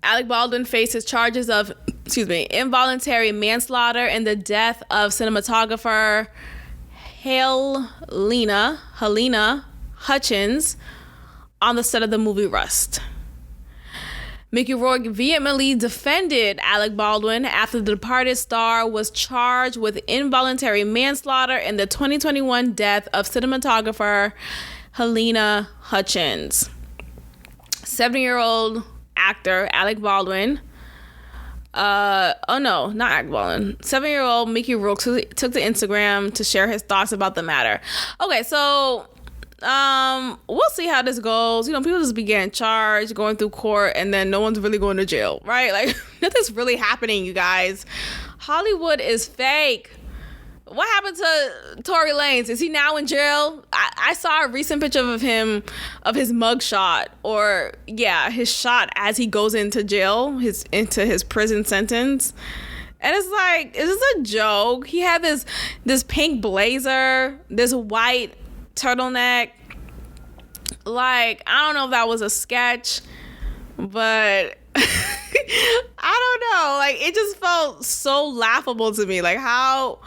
Alec Baldwin faces charges of, involuntary manslaughter in the death of cinematographer Helena Hutchins on the set of the movie Rust. Mickey Rourke vehemently defended Alec Baldwin after the departed star was charged with involuntary manslaughter in the 2021 death of cinematographer Helena Hutchins. 70-year-old actor Alec Baldwin Oh no, not act balling. 7-year-old Mickey Rourke took to Instagram to share his thoughts about the matter. Okay, so we'll see how this goes. You know, people just be getting charged, going through court, and then no one's really going to jail, right? Like, nothing's really happening, you guys. Hollywood is fake. What happened to Tory Lanez? Is he now in jail? I saw a recent picture of him, of his mugshot, or his shot as he goes into jail, into his prison sentence. And it's like, is this a joke? He had this pink blazer, this white turtleneck. Like, I don't know if that was a sketch, but I don't know. Like, it just felt so laughable to me. Like, how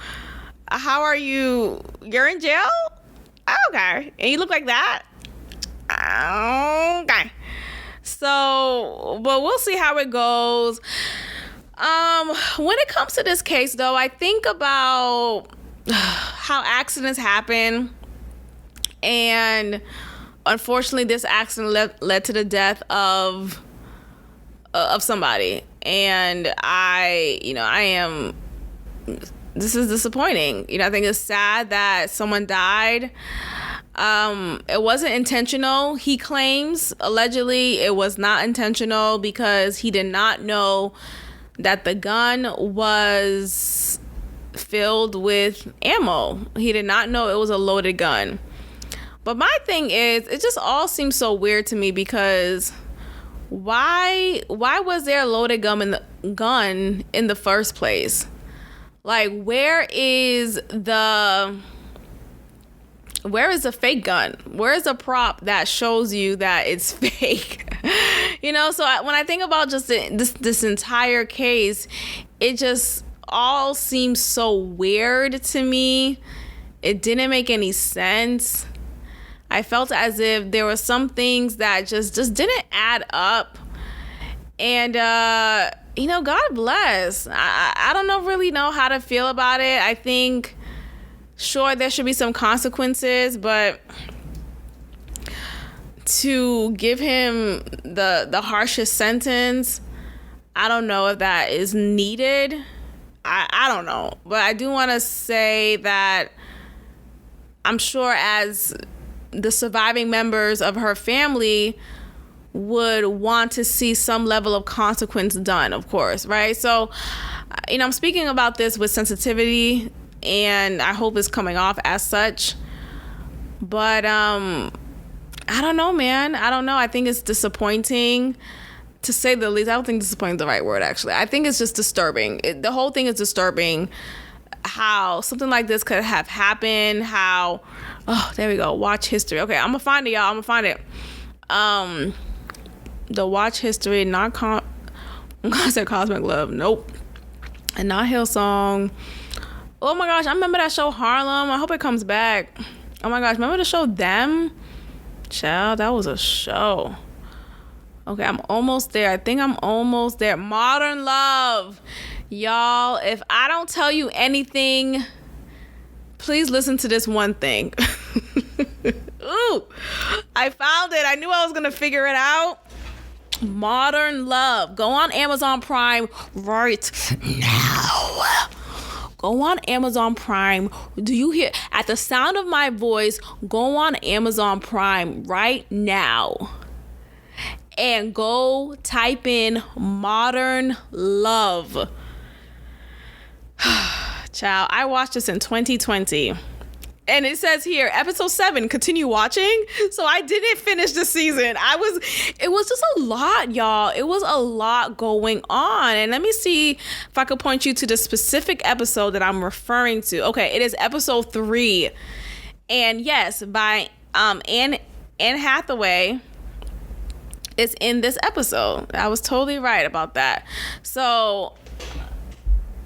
are you're in jail? Okay. And you look like that? Okay. So, but we'll see how it goes. When it comes to this case, though, I think about how accidents happen. And unfortunately, this accident led to the death of somebody. And this is disappointing. You know, I think it's sad that someone died. It wasn't intentional. He claims, allegedly, it was not intentional because he did not know that the gun was filled with ammo. He did not know it was a loaded gun. But my thing is, it just all seems so weird to me because why was there a loaded gun in the first place? Like, where is the fake gun? Where is the prop that shows you that it's fake? You know, so when I think about just this entire case, it just all seems so weird to me. It didn't make any sense. I felt as if there were some things that just didn't add up. And, you know, God bless. I don't really know how to feel about it. I think, sure, there should be some consequences, but to give him the harshest sentence, I don't know if that is needed. I don't know. But I do want to say that I'm sure as the surviving members of her family would want to see some level of consequence done, of course, right? So, you know, I'm speaking about this with sensitivity, and I hope it's coming off as such. But I don't know, man. I don't know. I think it's disappointing, to say the least. I don't think disappointing is the right word, actually. I think it's just disturbing. The whole thing is disturbing. How something like this could have happened. How, oh, there we go. Watch history. Okay, I'm gonna find it, y'all. I'm gonna find it. The watch history, I'm gonna say Cosmic Love. Nope. And not Hillsong. Oh my gosh, I remember that show Harlem. I hope it comes back. Oh my gosh, remember the show Them? Child, that was a show. Okay, I'm almost there. I think I'm almost there. Modern Love. Y'all, if I don't tell you anything, please listen to this one thing. Ooh, I found it. I knew I was going to figure it out. Modern Love. Go on Amazon Prime right now. Go on Amazon Prime. Do you hear? At the sound of my voice, go on Amazon Prime right now. And go type in Modern Love. Child, I watched this in 2020. And it says here, episode 7, continue watching. So I didn't finish the season. It was just a lot, y'all. It was a lot going on. And let me see if I could point you to the specific episode that I'm referring to. Okay, it is episode 3. And yes, by Anne Hathaway is in this episode. I was totally right about that. So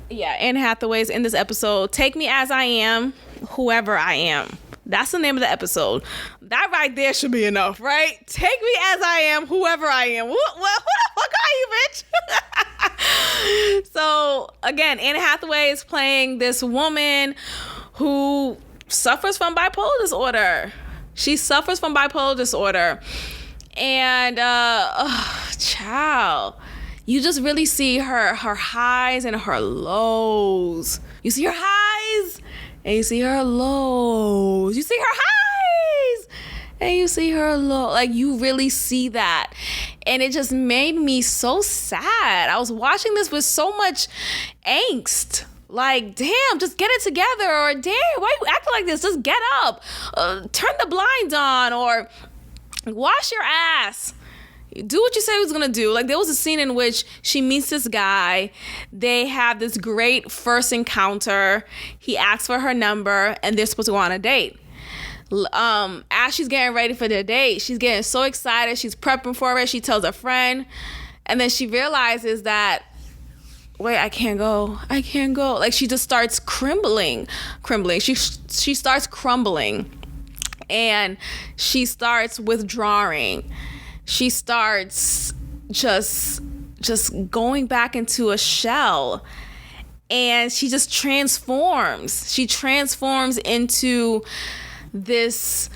yeah, Anne Hathaway is in this episode. Take Me As I Am, Whoever I Am. That's the name of the episode. That right there should be enough, right? Take me as I am, whoever I am. Who the fuck are you, bitch? So again, Anne Hathaway is playing this woman who suffers from bipolar disorder. She suffers from bipolar disorder. And, child, you just really see her highs and her lows. You see her highs and you see her lows. You see her highs and you see her low. Like, you really see that. And it just made me so sad. I was watching this with so much angst. Like, damn, just get it together. Or, damn, why you acting like this? Just get up. Turn the blinds on. Or wash your ass. Do what you said you was going to do. Like, there was a scene in which she meets this guy. They have this great first encounter. He asks for her number, and they're supposed to go on a date. As she's getting ready for the date, she's getting so excited. She's prepping for it. She tells a friend, and then she realizes that, wait, I can't go. Like, she just starts crumbling. She starts crumbling, and she starts withdrawing. She starts just going back into a shell, and she just transforms. She transforms into this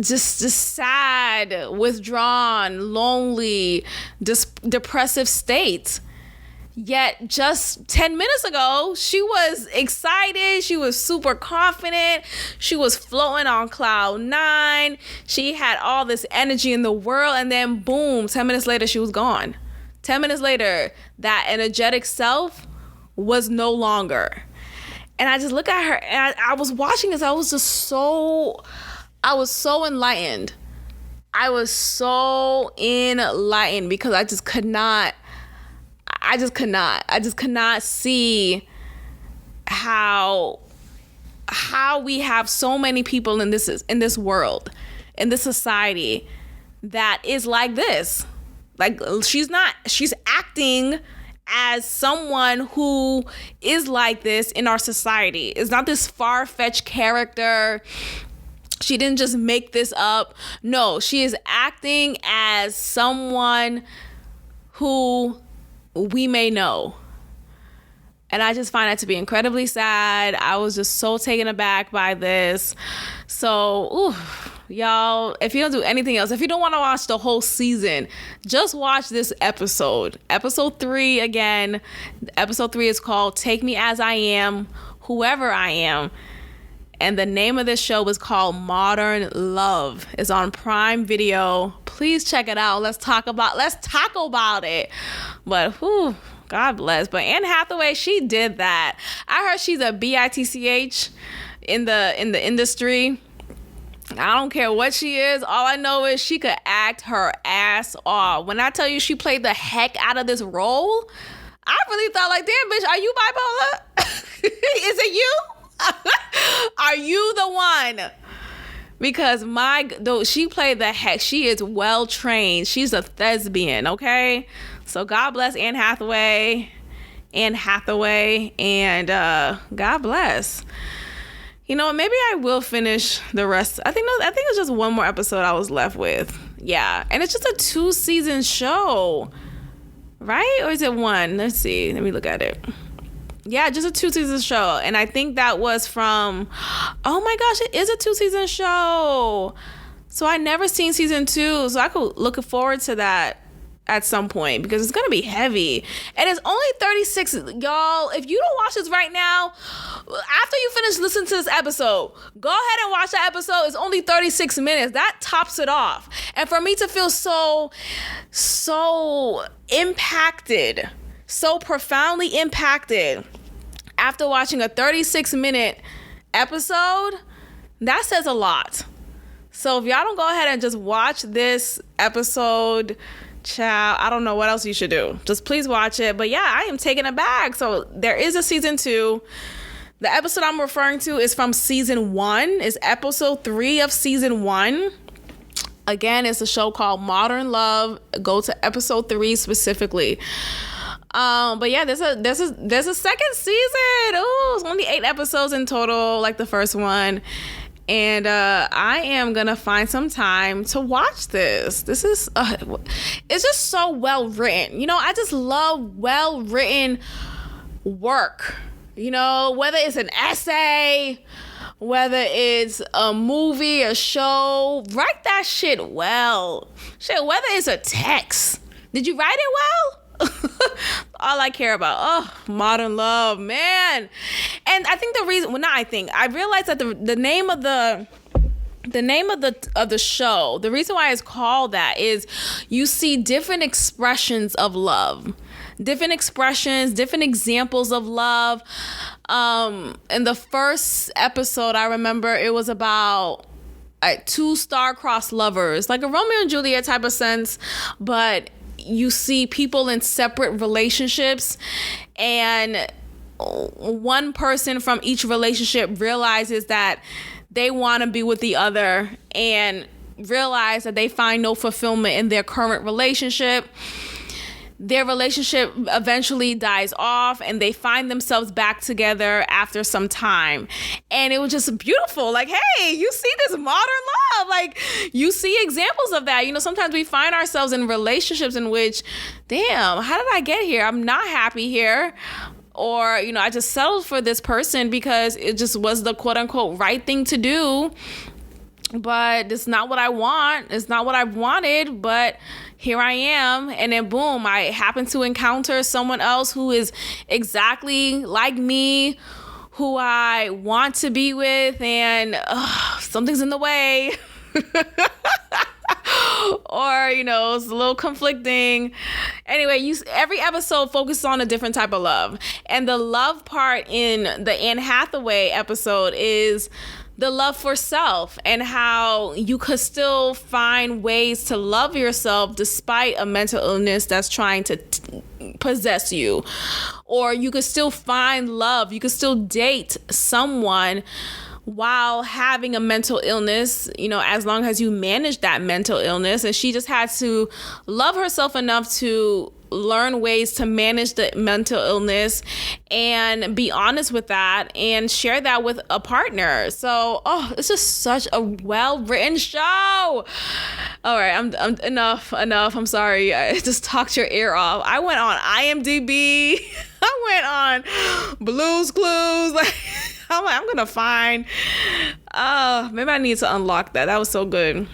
just sad, withdrawn, lonely, depressive state. Yet just 10 minutes ago, she was excited. She was super confident. She was floating on cloud 9. She had all this energy in the world. And then boom, 10 minutes later, she was gone. 10 minutes later, that energetic self was no longer. And I just look at her, and I was watching this. I was so enlightened. I was so enlightened because I just could not see how we have so many people in this world, in this society that is like this. Like, she's acting as someone who is like this in our society. It's not this far-fetched character. She didn't just make this up. No, she is acting as someone who we may know. And I just find that to be incredibly sad. I was just so taken aback by this. So, y'all, if you don't do anything else, if you don't want to watch the whole season, just watch this episode. Episode 3, again. Episode 3 is called Take Me As I Am, Whoever I Am. And the name of this show is called Modern Love. It's on Prime Video. Please check it out. Let's talk about it. But God bless. But Anne Hathaway, she did that. I heard she's a bitch in the industry. I don't care what she is. All I know is she could act her ass off. When I tell you she played the heck out of this role, I really thought, like, damn, bitch, are you bipolar? Is it you? Are you the one? Because she played the heck. She is well trained. She's a thespian, okay? So God bless Anne Hathaway, and God bless. You know, maybe I will finish the rest. I think it's just one more episode I was left with. Yeah, and it's just a 2-season show, right? Or is it 1? Let's see. Let me look at it. Yeah, just a 2-season show. And I think that was from, oh my gosh, it is a 2-season show. So I never seen season 2. So I could look forward to that at some point because it's going to be heavy. And it's only 36. Y'all, if you don't watch this right now, after you finish listening to this episode, go ahead and watch that episode. It's only 36 minutes. That tops it off. And for me to feel so impacted, so profoundly impacted after watching a 36-minute episode, that says a lot. So if y'all don't go ahead and just watch this episode, child, I don't know what else you should do. Just please watch it. But yeah, I am taken aback. So there is a season 2. The episode I'm referring to is from season 1. It's episode 3 of season 1. Again, it's a show called Modern Love. Go to episode 3 specifically. But yeah, there's a second season. Oh, it's only 8 episodes in total, like the first one. And I am gonna find some time to watch this. This is it's just so well written. You know, I just love well written work. You know, whether it's an essay, whether it's a movie, a show, write that shit well. Shit, whether it's a text. Did you write it well? All I care about. Oh, modern love, man. And I think the reason, well, not I think, I realized that the name of the show, the reason why it's called that is you see different expressions of love, different expressions, different examples of love. In the first episode, I remember it was about two star-crossed lovers, like a Romeo and Juliet type of sense, but you see people in separate relationships, and one person from each relationship realizes that they want to be with the other and realize that they find no fulfillment in their current relationship. Their relationship eventually dies off and they find themselves back together after some time. And it was just beautiful. Like, hey, you see this modern love. Like, you see examples of that. You know, sometimes we find ourselves in relationships in which, damn, how did I get here? I'm not happy here. Or, you know, I just settled for this person because it just was the quote unquote right thing to do. But it's not what I want. It's not what I wanted, but here I am. And then boom, I happen to encounter someone else who is exactly like me, who I want to be with, and something's in the way. Or, you know, it's a little conflicting. Anyway, every episode focuses on a different type of love. And the love part in the Anne Hathaway episode is the love for self, and how you could still find ways to love yourself despite a mental illness that's trying to possess you. Or you could still find love. You could still date someone while having a mental illness, you know, as long as you manage that mental illness. And she just had to love herself enough to learn ways to manage the mental illness and be honest with that and share that with a partner. So, it's just such a well-written show. All right, I'm enough. I'm sorry. I just talked your ear off. I went on IMDb. I went on Blue's Clues. Like, I'm gonna find. Maybe I need to unlock that. That was so good.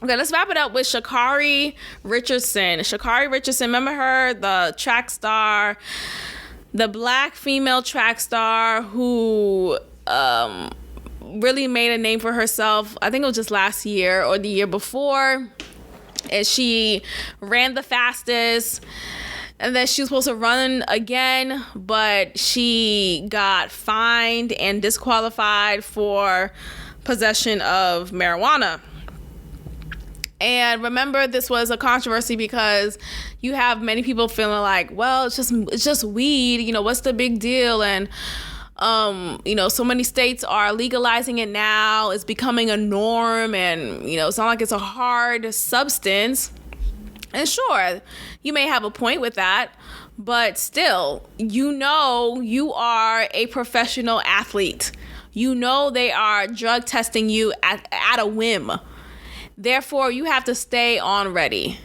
Okay, let's wrap it up with Sha'Carri Richardson. Sha'Carri Richardson, remember her, the track star, the black female track star who really made a name for herself. I think it was just last year or the year before. And she ran the fastest. And then she was supposed to run again, but she got fined and disqualified for possession of marijuana. And remember, this was a controversy because you have many people feeling like, well, it's just weed, you know, what's the big deal? And you know, so many states are legalizing it now. It's becoming a norm, and you know, it's not like it's a hard substance. And sure, you may have a point with that, but still, you know, you are a professional athlete. You know, they are drug testing you at a whim. Therefore, you have to stay on ready.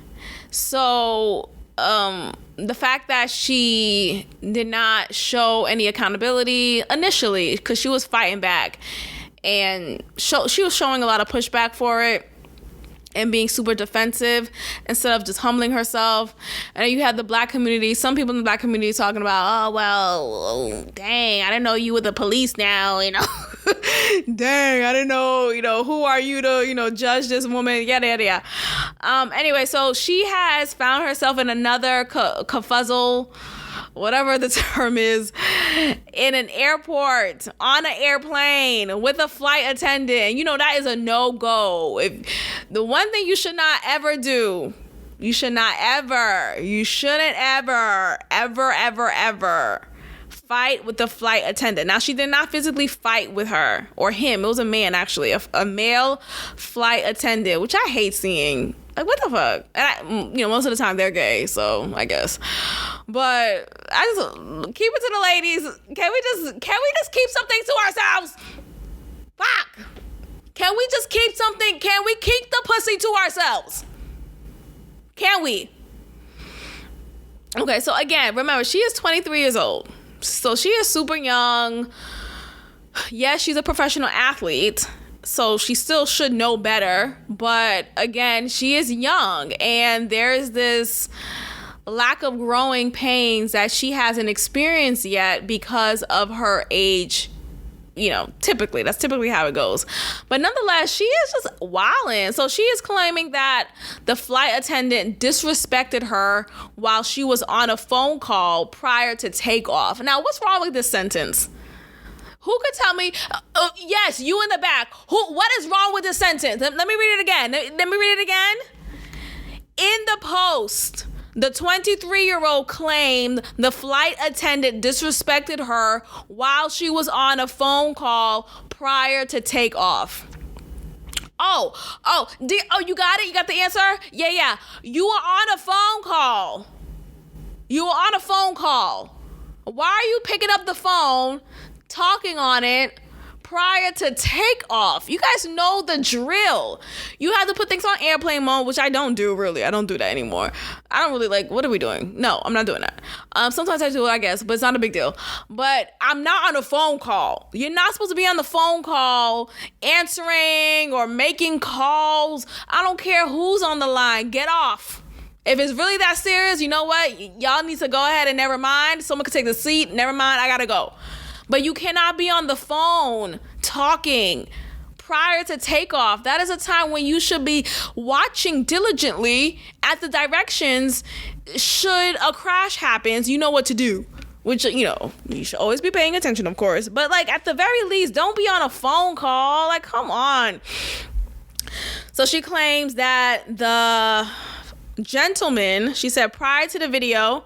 So, the fact that she did not show any accountability initially, because she was fighting back, and she was showing a lot of pushback for it and being super defensive instead of just humbling herself. And you had the black community, some people in the black community talking about, dang, I didn't know you were the police now, you know. Dang, I didn't know, you know, who are you to, you know, judge this woman, yada, yada, yada. Anyway, so she has found herself in another kerfuzzle, whatever the term is, in an airport, on an airplane, with a flight attendant. You know, that is a no-go. If the one thing you should not ever do, you shouldn't ever fight with the flight attendant. Now, she did not physically fight with her or him. It was a man, actually, a male flight attendant, which I hate seeing. Like, what the fuck? And you know, most of the time they're gay, so I guess. But I just keep it to the ladies. Can we just keep something to ourselves? Fuck. Can we just keep something? Can we keep the pussy to ourselves? Can we? Okay, so again, remember, she is 23 years old. So she is super young. Yes, she's a professional athlete, so she still should know better. But again, she is young, and there's this lack of growing pains that she hasn't experienced yet because of her age. That's typically how it goes. But nonetheless, she is just wilding. So she is claiming that the flight attendant disrespected her while she was on a phone call prior to takeoff. Now, what's wrong with this sentence? Who could tell me? Yes, you in the back. What is wrong with this sentence? Let me read it again. In the post, the 23-year-old claimed the flight attendant disrespected her while she was on a phone call prior to takeoff. You got it? You got the answer? Yeah. You were on a phone call. Why are you picking up the phone, talking on it prior to takeoff? You guys know the drill. You have to put things on airplane mode, which I don't do, really. I don't do that anymore. I don't really what are we doing? No, I'm not doing that. Sometimes I do it, I guess, but it's not a big deal. But I'm not on a phone call. You're not supposed to be on the phone call answering or making calls. I don't care who's on the line. Get off. If it's really that serious, you know what? Y'all need to go ahead and never mind. Someone could take the seat. Never mind. I gotta go. But you cannot be on the phone talking prior to takeoff. That is a time when you should be watching diligently at the directions. Should a crash happens, you know what to do. Which, you should always be paying attention, of course. But, at the very least, don't be on a phone call. Come on. So she claims that the gentleman, she said prior to the video,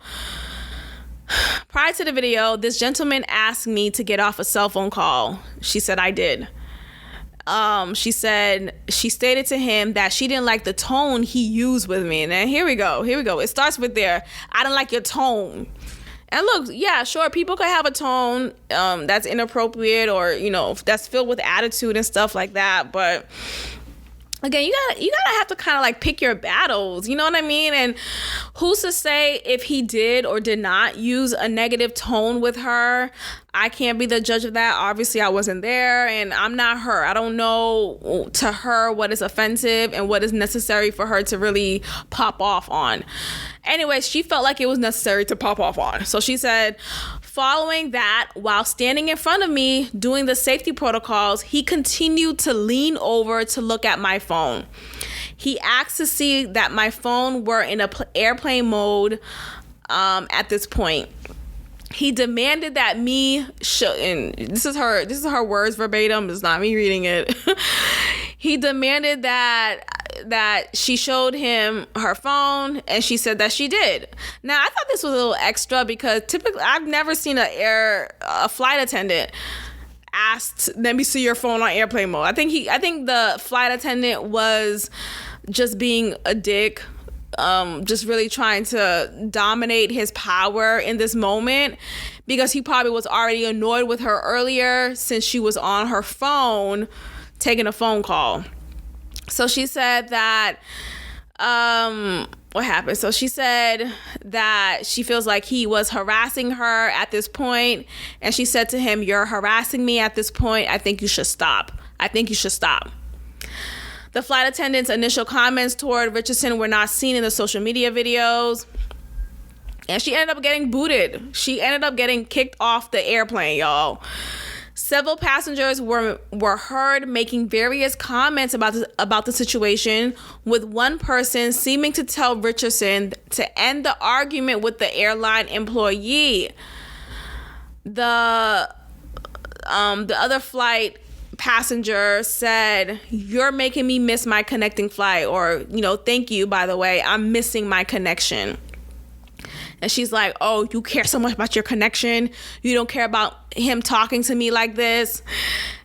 this gentleman asked me to get off a cell phone call. She said I did. She said she stated to him that she didn't like the tone he used with me. And then here we go. It starts with there. I don't like your tone. And look, yeah, sure, people could have a tone that's inappropriate or, that's filled with attitude and stuff like that. But again, you gotta have to kind of pick your battles, you know what I mean? And who's to say if he did or did not use a negative tone with her? I can't be the judge of that. Obviously, I wasn't there and I'm not her. I don't know to her what is offensive and what is necessary for her to really pop off on. Anyway, she felt like it was necessary to pop off on. So she said, following that, while standing in front of me doing the safety protocols, he continued to lean over to look at my phone. He asked to see that my phone were in airplane mode at this point. He demanded that and this is her words verbatim, it's not me reading it. He demanded that she showed him her phone, and she said that she did. Now, I thought this was a little extra because typically I've never seen a flight attendant asked, let me see your phone on airplane mode. I think the flight attendant was just being a dick, just really trying to dominate his power in this moment because he probably was already annoyed with her earlier since she was on her phone taking a phone call. So she said that, what happened? So she said that she feels like he was harassing her at this point. And she said to him, "You're harassing me at this point. I think you should stop. The flight attendant's initial comments toward Richardson were not seen in the social media videos. And she ended up getting booted. She ended up getting kicked off the airplane, y'all. Several passengers were heard making various comments about the situation, with one person seeming to tell Richardson to end the argument with the airline employee. The other flight passenger said, "You're making me miss my connecting flight," or, "Thank you, by the way, I'm missing my connection." And she's like, "Oh, you care so much about your connection? You don't care about him talking to me like this?"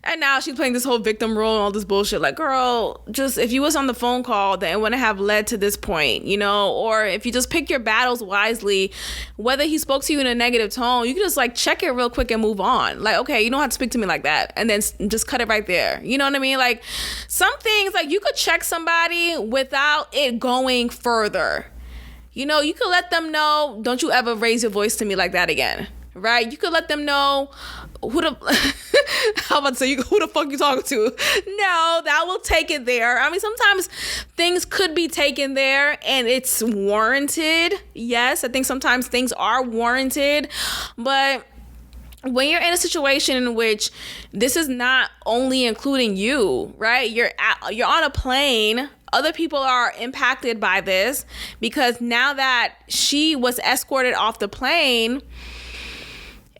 And now she's playing this whole victim role and all this bullshit. Like, girl, just if you was on the phone call, then it wouldn't have led to this point, or if you just pick your battles wisely, whether he spoke to you in a negative tone, you can just check it real quick and move on. Okay, you don't have to speak to me like that. And then just cut it right there. You know what I mean? Some things, you could check somebody without it going further. You could let them know, don't you ever raise your voice to me like that again, right? You could let them know, who the how about to say, who the fuck you talking to? No, that will take it there. I mean, sometimes things could be taken there and it's warranted. Yes, I think sometimes things are warranted, but when you're in a situation in which this is not only including you, right? You're on a plane. Other people are impacted by this because now that she was escorted off the plane,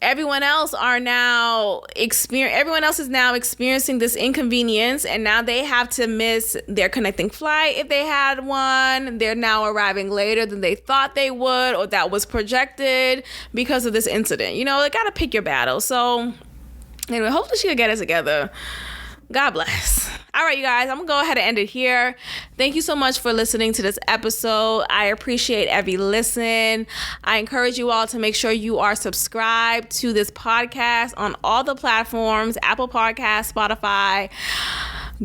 everyone else is now experiencing this inconvenience, and now they have to miss their connecting flight if they had one. They're now arriving later than they thought they would, or that was projected because of this incident. You know, they gotta pick your battle. So anyway, hopefully she'll get it together. God bless. All right, you guys, I'm going to go ahead and end it here. Thank you so much for listening to this episode. I appreciate every listen. I encourage you all to make sure you are subscribed to this podcast on all the platforms: Apple Podcasts, Spotify,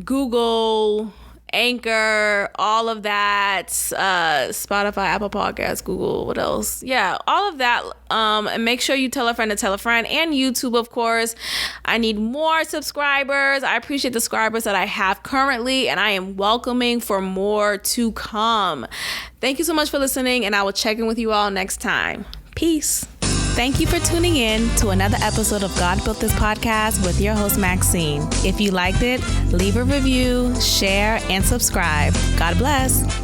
Google, Anchor, all of that, Spotify, Apple Podcasts, Google, what else? Yeah, all of that. And make sure you tell a friend to tell a friend, and YouTube, of course. I need more subscribers. I appreciate the subscribers that I have currently, and I am welcoming for more to come. Thank you so much for listening, and I will check in with you all next time. Peace. Thank you for tuning in to another episode of God Built This Podcast with your host, Maxine. If you liked it, leave a review, share, and subscribe. God bless.